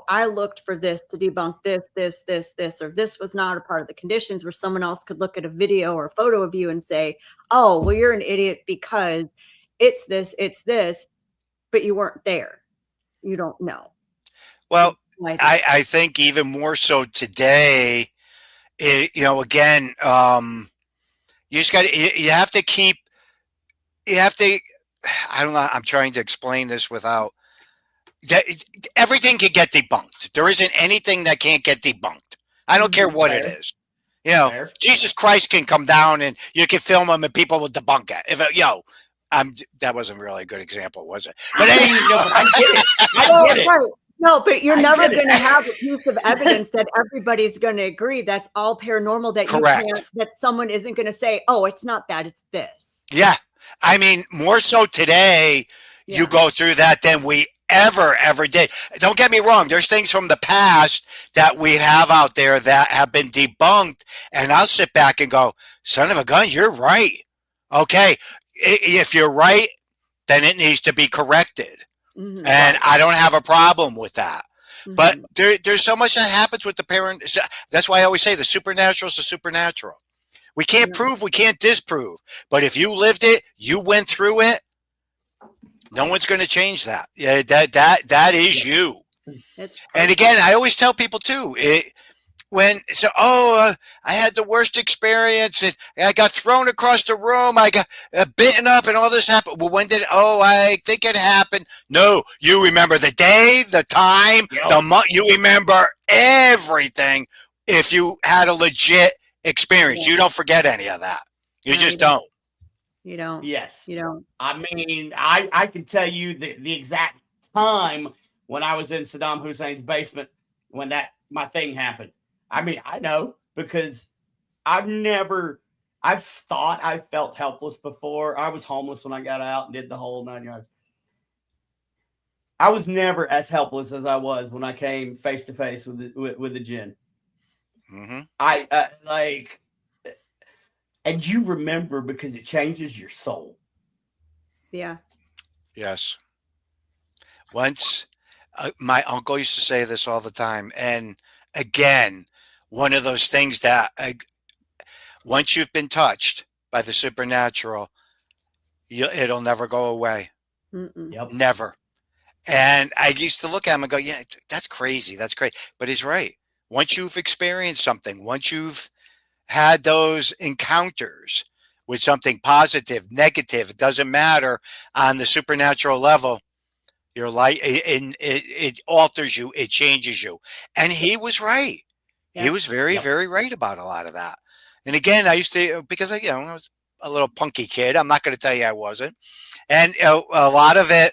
I looked for this to debunk this, or this was not a part of the conditions, where someone else could look at a video or a photo of you and say, oh, well, you're an idiot because it's this, but you weren't there. You don't know. Well, I think even more so today, again, you just got you have to I don't know. I'm trying to explain this without everything can get debunked. There isn't anything that can't get debunked. I don't care what it is. Jesus Christ can come down and you can film him and people will debunk it. That wasn't really a good example, was it? But anyway, I get it. Right. No, but you're never going to have a piece of evidence that everybody's going to agree that's all paranormal, that that someone isn't going to say, oh, it's not that, it's this. Yeah. I mean, more so today, you go through that than we ever did. Don't get me wrong. There's things from the past that we have out there that have been debunked. And I'll sit back and go, son of a gun, you're right. Okay. If you're right, then it needs to be corrected. And I don't have a problem with that. But there's so much that happens with the parent. That's why I always say the supernatural is the supernatural. We can't prove, we can't disprove. But if you lived it, you went through it, no one's going to change that. Yeah, that is you. And again, I always tell people too, I had the worst experience and I got thrown across the room. I got bitten up and all this happened. Well, when did, I think it happened. No, you remember the day, the time, the month, you remember everything. If you had a legit experience, you don't forget any of that. You just don't. You don't. Yes. You don't. I mean, I can tell you the exact time when I was in Saddam Hussein's basement when my thing happened. I mean, I know because I've thought I felt helpless before. I was homeless when I got out and did the whole 9 yards. I was never as helpless as I was when I came face to face with the jinn. And you remember because it changes your soul. Yeah. Yes. Once, my uncle used to say this all the time. And again, one of those things that once you've been touched by the supernatural, it'll never go away. Yep. Never. And I used to look at him and go, yeah, that's crazy. That's great. But he's right. Once you've experienced something, once you've had those encounters with something positive, negative, it doesn't matter on the supernatural level, your life, it alters you, it changes you. And he was right. He was very, very right about a lot of that. And again, I used to, because I was a little punky kid. I'm not going to tell you I wasn't. And a lot of it,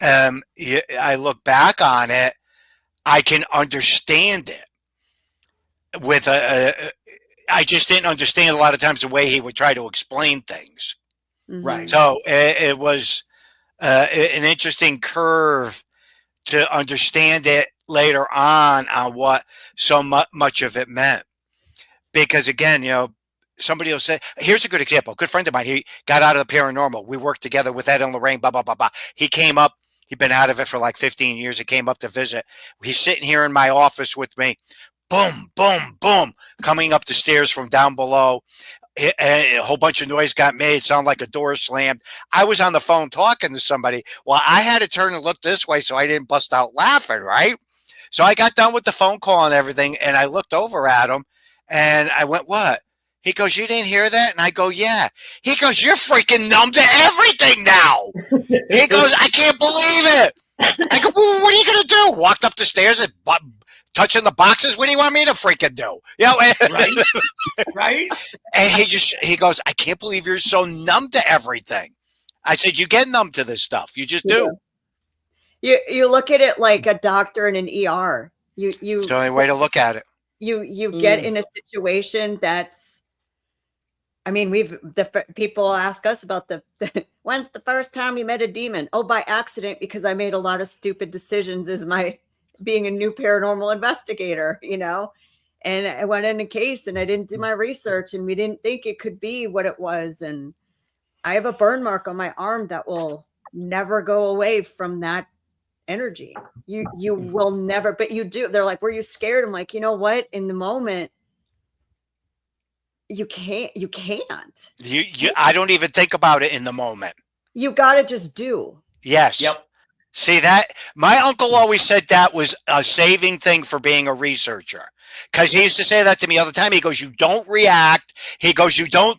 I look back on it, I can understand it. I just didn't understand a lot of times the way he would try to explain things. Right. So it was an interesting curve to understand it later on what so much of it meant. Because again, somebody will say, here's a good example. A good friend of mine, he got out of the paranormal. We worked together with Ed and Lorraine, blah, blah, blah, blah. He came up. He'd been out of it for like 15 years. He came up to visit. He's sitting here in my office with me. Boom, boom, boom, coming up the stairs from down below. A whole bunch of noise got made. It sounded like a door slammed. I was on the phone talking to somebody. Well, I had to turn and look this way so I didn't bust out laughing, right? So I got done with the phone call and everything, and I looked over at him, and I went, what? He goes, you didn't hear that? And I go, yeah. He goes, you're freaking numb to everything now. He goes, I can't believe it. I go, well, what are you going to do? Walked up the stairs and touching the boxes. What do you want me to freaking do? You know, Right. Right. and he goes, I can't believe you're so numb to everything. I said, you get numb to this stuff. You just do. You look at it like a doctor in an ER. It's the only way to look at it. You get in a situation that's, I mean, people ask us about when's the first time you met a demon? Oh, by accident, because I made a lot of stupid decisions as my being a new paranormal investigator, you know, and I went in a case and I didn't do my research and we didn't think it could be what it was. And I have a burn mark on my arm that will never go away from that energy. You will never, but you do. They're like, were you scared? I'm like, you know what? In the moment, you can't. I don't even think about it in the moment. You got to just do. Yes. Yep. See that? My uncle always said that was a saving thing for being a researcher. Because he used to say that to me all the time. He goes, you don't react. He goes, you don't,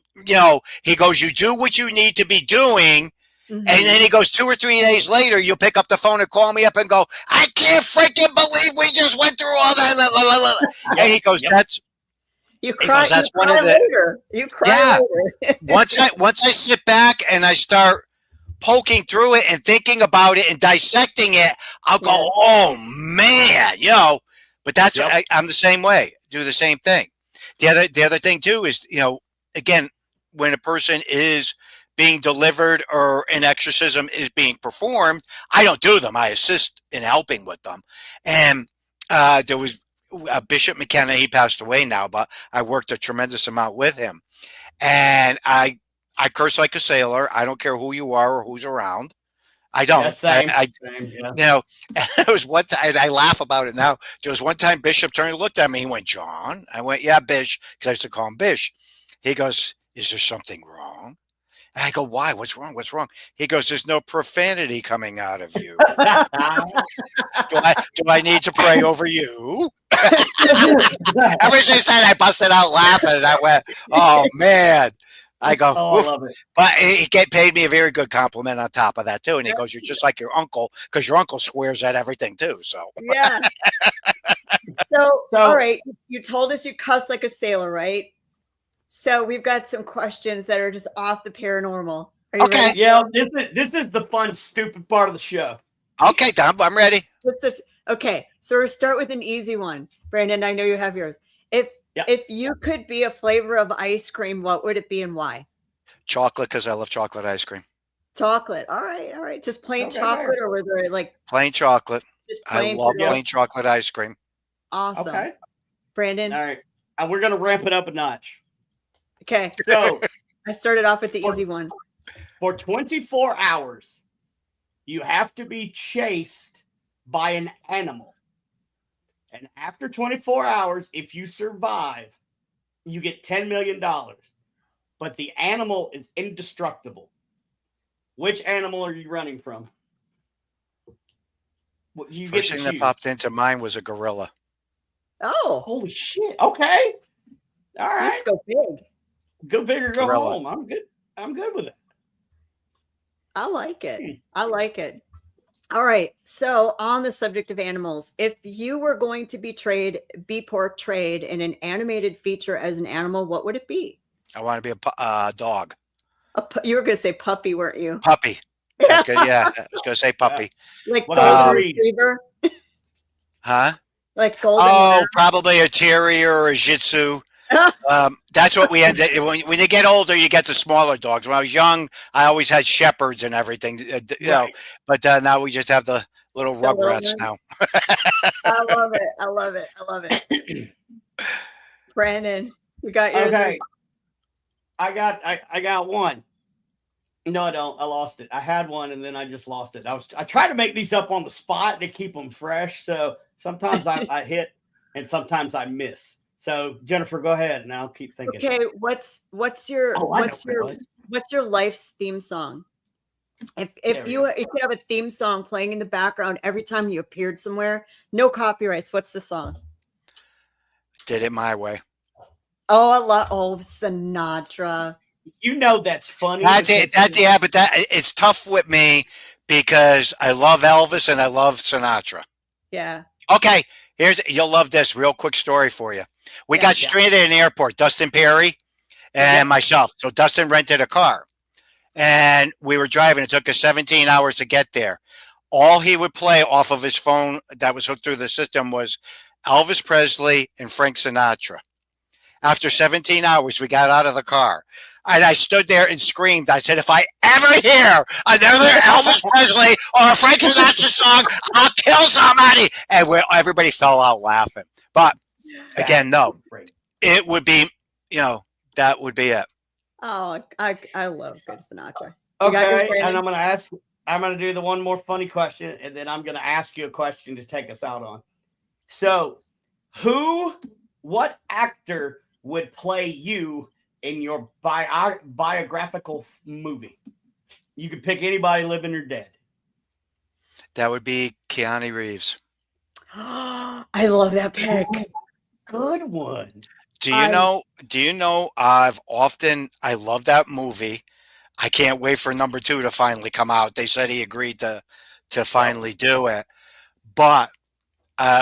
he goes, you do what you need to be doing. Mm-hmm. And then he goes, 2 or 3 days later, you'll pick up the phone and call me up and go, I can't freaking believe we just went through all that. And he goes, that's. You cry. That's one of the. Later. You cry. Yeah. once I sit back and I start poking through it and thinking about it and dissecting it, I'll go, oh man, But that's I'm the same way. Do the same thing. The other thing too is again, when a person is being delivered or an exorcism is being performed, I don't do them. I assist in helping with them. And there was Bishop McKenna. He passed away now, but I worked a tremendous amount with him. And I curse like a sailor. I don't care who you are or who's around. I don't. Same. It was one time, I laugh about it now. There was one time Bishop turned and looked at me. He went, John? I went, yeah, Bish, because I used to call him Bish. He goes, is there something wrong? And I go, why? What's wrong? What's wrong? He goes, there's no profanity coming out of you. Do I need to pray over you? Ever since then, I busted out laughing. And I went, oh, man. I go, I love it. But he paid me a very good compliment on top of that, too. And he goes, you're just like your uncle, because your uncle swears at everything, too. So, yeah. So, all right. You told us you cuss like a sailor, right? So we've got some questions that are just off the paranormal. Are you ready? Yeah, this is the fun, stupid part of the show. Okay, Tom, I'm ready. What's this? Okay, so we'll start with an easy one. Brandon, I know you have yours. If you could be a flavor of ice cream, what would it be and why? Chocolate, because I love chocolate ice cream. Chocolate. All right. Just plain chocolate, or were there like plain chocolate? Just plain. I love plain chocolate ice cream. Awesome. Okay. Brandon. All right. We're gonna ramp it up a notch. Okay. So I started off with the easy one. For 24 hours, you have to be chased by an animal. And after 24 hours, if you survive, you get $10 million. But the animal is indestructible. Which animal are you running from? First thing that popped into mind was a gorilla. Oh. Holy shit. Okay. All right. Let's go big. Go big or go home. I'm good. I'm good with it. I like it. All right. So on the subject of animals, if you were going to be portrayed in an animated feature as an animal, what would it be? I want to be a dog. You were going to say puppy, weren't you? Puppy. I was going to say puppy. Like golden retriever? Huh? Like golden. Oh, probably a terrier or a Shih Tzu. That's what we end up when you get older. You get the smaller dogs. When I was young, I always had shepherds and everything, But now we just have the little rugrats now. I love it. Brandon, you got yours. Okay. I got one. No, I don't. I lost it. I had one and then I just lost it. I try to make these up on the spot to keep them fresh. So sometimes I hit and sometimes I miss. So Jennifer, go ahead and I'll keep thinking. Okay, what's your life's theme song? If you could have a theme song playing in the background every time you appeared somewhere, no copyrights, what's the song? Did It My Way. Oh, I love Sinatra. You know that's funny. But it's tough with me because I love Elvis and I love Sinatra. Yeah. Okay, you'll love this. Real quick story for you. We got stranded in the airport, Dustin Perry and myself. So Dustin rented a car. And we were driving. It took us 17 hours to get there. All he would play off of his phone that was hooked through the system was Elvis Presley and Frank Sinatra. After 17 hours, we got out of the car. And I stood there and screamed. I said, if I ever hear another Elvis Presley or a Frank Sinatra song, I'll kill somebody. And everybody fell out laughing. But again, no, it would be, that would be it. Oh, I love good Sinatra. Okay, and I'm going to do the one more funny question, and then I'm going to ask you a question to take us out on. So, what actor would play you in your biographical movie? You could pick anybody living or dead. That would be Keanu Reeves. I love that pick. Good one. Do you know I love that movie. I can't wait for number 2 to finally come out. They said he agreed to finally do it. But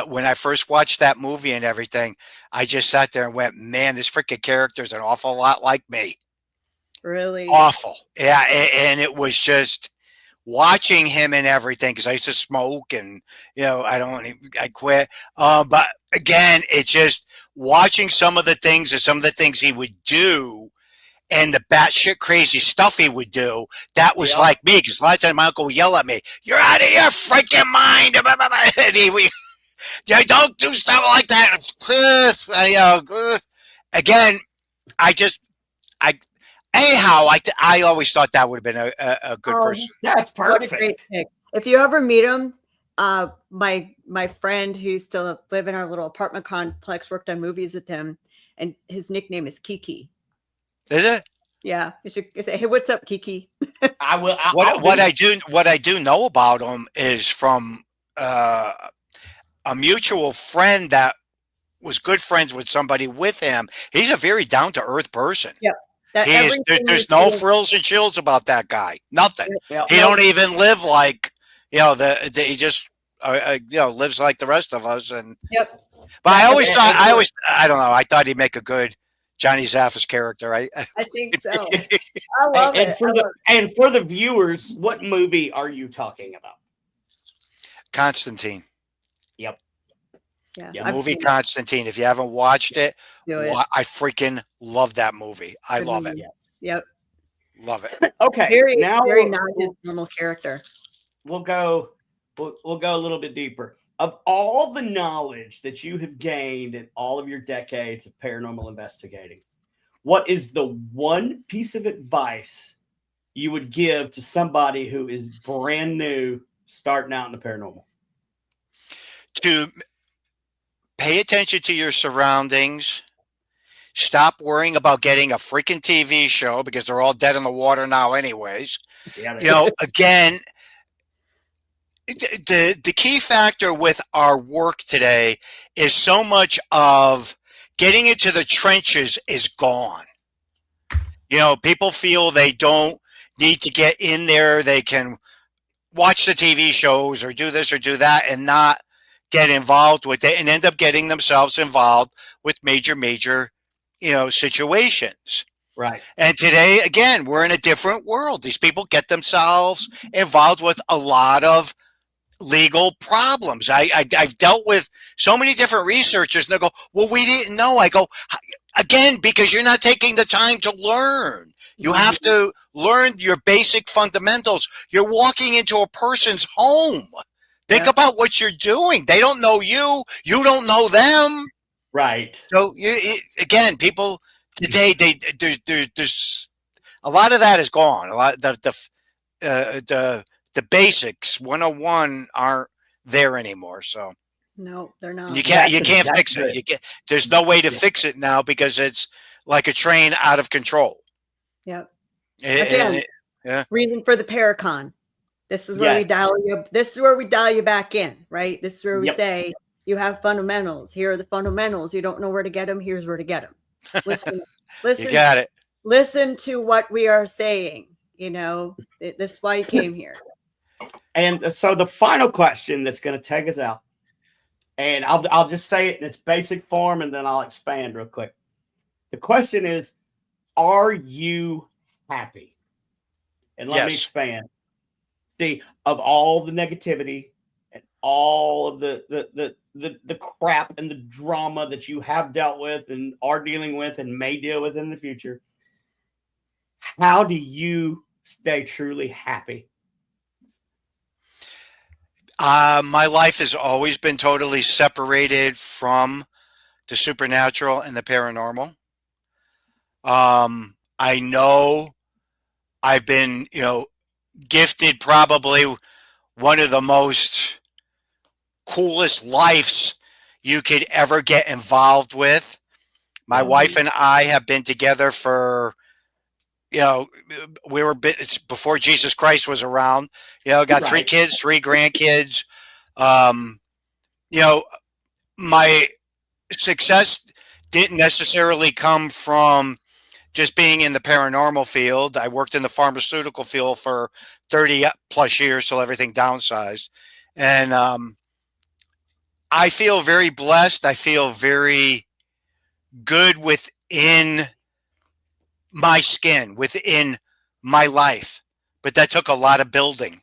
when I first watched that movie and everything, I just sat there and went, man, this freaking character is an awful lot like me. Really? Awful. Yeah. And it was just watching him and everything, because I used to smoke and, I quit. But again, it's just watching some of the things he would do and the batshit crazy stuff he would do. That was like me, because a lot of times my uncle would yell at me, "You're out of your freaking mind." And don't do stuff like that. Again, I always thought that would have been a good person. That's perfect. What a great pick. If you ever meet him, my friend who still live in our little apartment complex worked on movies with him, and his nickname is Kiki. Is it? Yeah, you should say, "Hey, what's up, Kiki?" I will. What I do know about him is from a mutual friend that was good friends with somebody with him. He's a very down to earth person. Yep. There's no frills and chills about that guy. Nothing. He don't even live like he just lives like the rest of us. And but I don't know. I thought he'd make a good Johnny Zappas character. I think so. I love it. And for the viewers, what movie are you talking about? Constantine. Yep. Yeah. The movie Constantine. If you haven't watched it, I freaking love that movie. I love it. Yep. Love it. Okay. Very not his normal character. We'll go a little bit deeper. Of all the knowledge that you have gained in all of your decades of paranormal investigating, what is the one piece of advice you would give to somebody who is brand new starting out in the paranormal? To pay attention to your surroundings. Stop worrying about getting a freaking TV show, because they're all dead in the water now anyways. Yeah, again, the key factor with our work today is so much of getting into the trenches is gone. People feel they don't need to get in there. They can watch the TV shows or do this or do that and not get involved with it, and end up getting themselves involved with major, situations. Right. And today, again, we're in a different world. These people get themselves involved with a lot of legal problems. I've dealt with so many different researchers, and they go, "Well, we didn't know." I go, again, because you're not taking the time to learn. You have to learn your basic fundamentals. You're walking into a person's home. Think about what you're doing. They don't know you. You don't know them. Right. So, again, people today there's a lot of that is gone. A lot the basics 101 aren't there anymore. So No, they're not. you can't That's fix good. it. There's no way to fix it now because it's like a train out of control. Yep. And Again, reason for the Paracon. This is where we dial you. This is where we dial you back in, right? This is where we say you have fundamentals. Here are the fundamentals. You don't know where to get them. Here's where to get them. Listen. You got it. Listen to what we are saying. You know, this is why you came here. And so the final question that's going to take us out, and I'll just say it in its basic form, and then I'll expand real quick. The question is, are you happy? And let me expand. See, of all the negativity and all of the crap and the drama that you have dealt with and are dealing with and may deal with in the future, how do you stay truly happy? My life has always been totally separated from the supernatural and the paranormal. I know I've been, gifted probably one of the most coolest lives you could ever get involved with. My wife and I have been together for, it's before Jesus Christ was around, got 3 kids, 3 grandkids. My success didn't necessarily come from just being in the paranormal field. I worked in the pharmaceutical field for 30 plus years till everything downsized. And I feel very blessed. I feel very good within my skin, within my life. But that took a lot of building.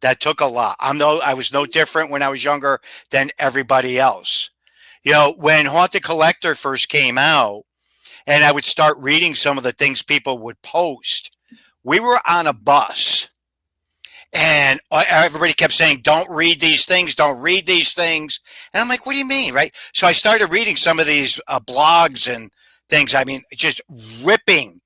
That took a lot. I was no different when I was younger than everybody else. When Haunted Collector first came out, and I would start reading some of the things people would post, we were on a bus. And everybody kept saying, don't read these things, don't read these things. And I'm like, what do you mean, right? So I started reading some of these blogs and things. I mean, just ripping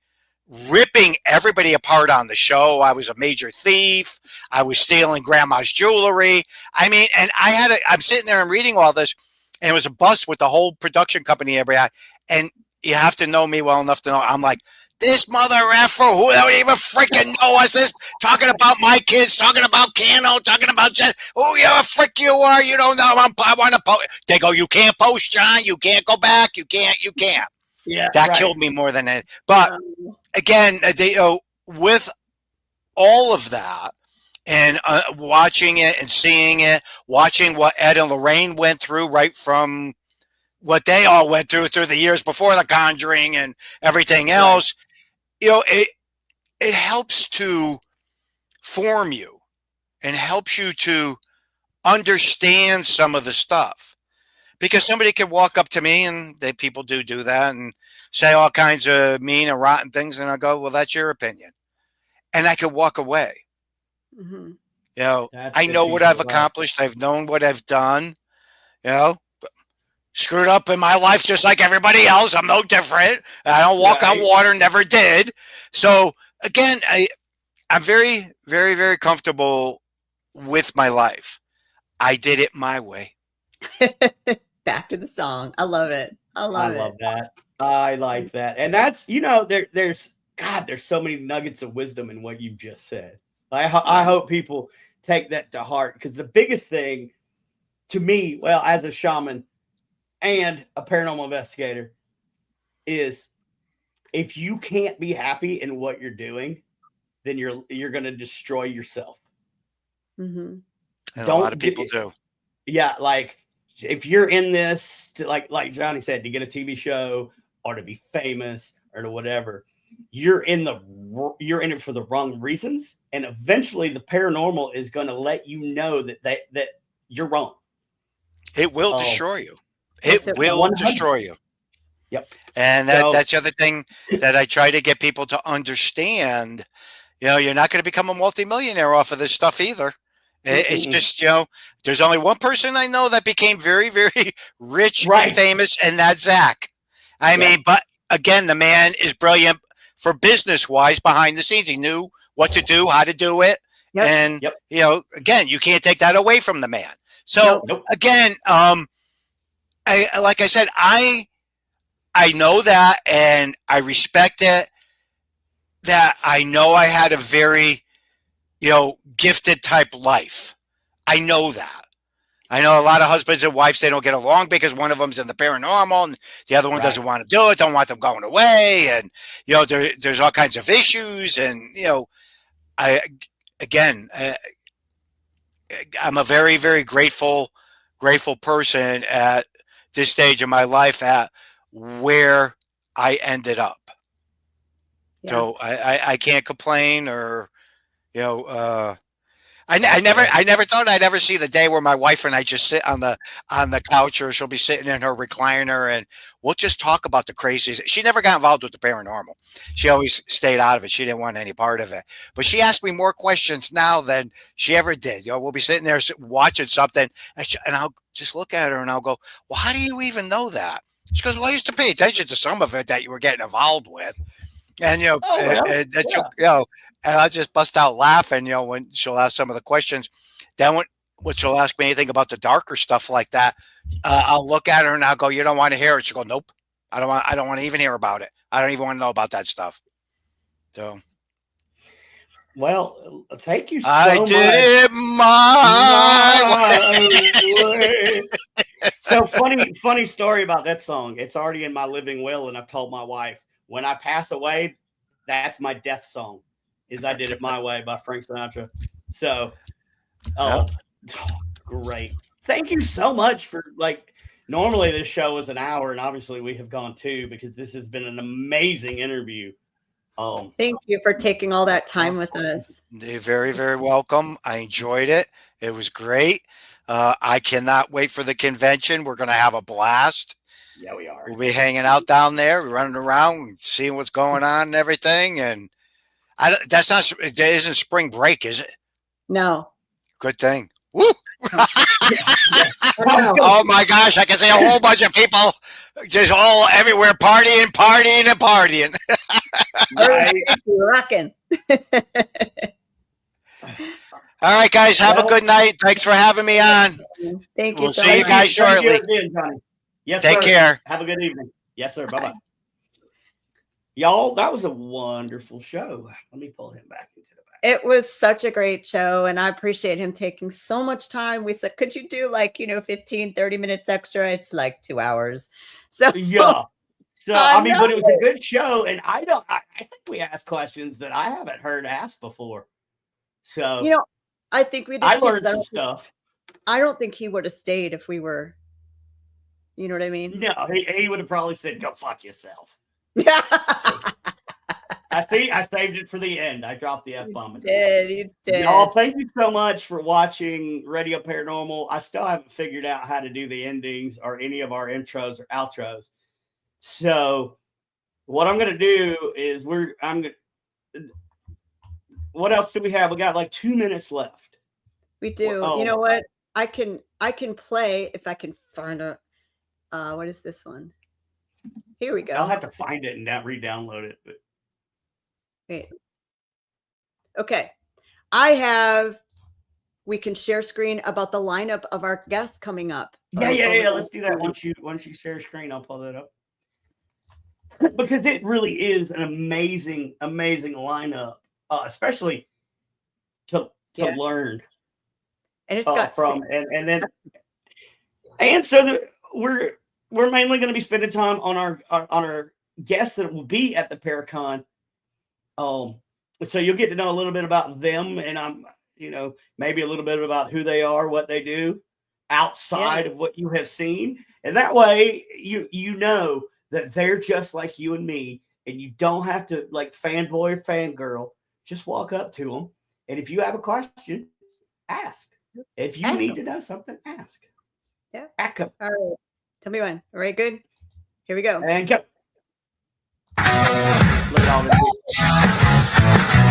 everybody apart on the show. I was a major thief. I was stealing grandma's jewelry. I mean, and I'm sitting there and reading all this, and it was a bus with the whole production company and everybody. And you have to know me well enough to know I'm like, this mother effer who don't even freaking know us, this talking about my kids, talking about Cano, talking about who you a frick you are, you don't know, I want to post. They go, you can't post, John, you can't go back, you can't. Yeah, that killed me more than it. But again, with all of that and watching it and seeing it, watching what Ed and Lorraine went through right from what they all went through the years before The Conjuring and everything else, it helps to form you and helps you to understand some of the stuff. Because somebody could walk up to me, and people do that, and say all kinds of mean and rotten things, and I go, well, that's your opinion. And I could walk away. Mm-hmm. I know what I've accomplished. I've known what I've done, screwed up in my life just like everybody else. I'm no different. I don't walk on water, never did. So again, I'm very, very, very comfortable with my life. I did it my way. Back to the song. I love it. I love that. I like that. And that's, there's so many nuggets of wisdom in what you just said. I hope people take that to heart, because the biggest thing to me, well, as a shaman and a paranormal investigator, is if you can't be happy in what you're doing, then you're going to destroy yourself. Mm-hmm. And a lot of people do. Yeah, like if you're in this to, like Johnny said, to get a TV show or to be famous or to whatever, you're in it for the wrong reasons, and eventually the paranormal is going to let you know that you're wrong. It will destroy you. It will 100. destroy you. Yep. And that's the other thing that I try to get people to understand. You're not going to become a multimillionaire off of this stuff either. It's just, there's only one person I know that became very, very rich and famous, and that's Zach. I mean, but again, the man is brilliant for business wise behind the scenes. He knew what to do, how to do it. Yep. And, Yep. you know, again, you can't take that away from the man. So Nope. again, like I said, I know that, and I respect it, that I know I had a very, you know, gifted type life. I know that. I know a lot of husbands and wives, they don't get along because one of them's in the paranormal and the other one Right. doesn't want to do it, don't want them going away. And, you know, there's all kinds of issues. And, you know, I'm a very, very grateful person at this stage of my life at where I ended up. Yeah. So I can't complain, or, you know, I never thought I'd ever see the day where my wife and I just sit on the couch, or she'll be sitting in her recliner and we'll just talk about the crazies. She never got involved with the paranormal. She always stayed out of it. She didn't want any part of it. But she asks me more questions now than she ever did. You know, we'll be sitting there watching something, and I'll just look at her and I'll go, "Well, how do you even know that?" She goes, "Well, I used to pay attention to some of it that you were getting involved with." And, you know, you know, and I just bust out laughing, you know, when she'll ask some of the questions. Then when she'll ask me anything about the darker stuff like that, I'll look at her and I'll go, "You don't want to hear it?" She'll go, "Nope, I don't want to even hear about it. I don't even want to know about that stuff." So, Well, thank you so I much. did it my way. So funny story about that song. It's already in my living will, and I've told my wife, when I pass away, that's my death song, is "I Did It My Way" by Frank Sinatra. So, great. Thank you so much for, like, normally this show is an hour, and obviously we have gone 2 because this has been an amazing interview. Thank you for taking all that time with us. You're very, very welcome. I enjoyed it. It was great. I cannot wait for the convention. We're going to have a blast. Yeah, we are. We'll be hanging out down there, running around, seeing what's going on and everything. And it isn't spring break, is it? No. Good thing. Woo! Oh my gosh, I can see a whole bunch of people just all everywhere partying. Right. Rocking. All right, guys, have a good night. Thanks for having me on. Thank you We'll so see you much. guys shortly. Again, Johnny. Yes, Take sir. care. Have a good evening. Yes, sir. Bye-bye. Y'all, that was a wonderful show. Let me pull him back into the back. It was such a great show, and I appreciate him taking so much time. We said, could you do, like, 15, 30 minutes extra? It's like 2 hours. So Yeah. So, I mean, but it was a good show, and I think we asked questions that I haven't heard asked before. So, I think we did. I learned some stuff. I don't think he would have stayed if we were, you know what I mean? No, he would have probably said, "Go fuck yourself." Yeah. I saved it for the end. I dropped the F-bomb. You did. Y'all, thank you so much for watching Radio Paranormal. I still haven't figured out how to do the endings or any of our intros or outros. So what I'm going to do is what else do we have? We got like 2 minutes left. We do. Oh. You know what? I can play if I can find it. What is this one? Here we go. I'll have to find it and re-download it. But. Wait. Okay. We can share screen about the lineup of our guests coming up. Yeah. Let's do that. Once you share screen, I'll pull that up. Because it really is an amazing lineup, especially to learn. And it's got from and so we're mainly going to be spending time on our guests that will be at the Paracon. So you'll get to know a little bit about them, and maybe a little bit about who they are, what they do outside of what you have seen, and that way you know that they're just like you and me, and you don't have to like fanboy or fangirl. Just walk up to them, and if you have a question, ask. If you need to know something, ask. Yeah. Ask them. All right. Tell me when. All right, good. Here we go. And go. Look at all this.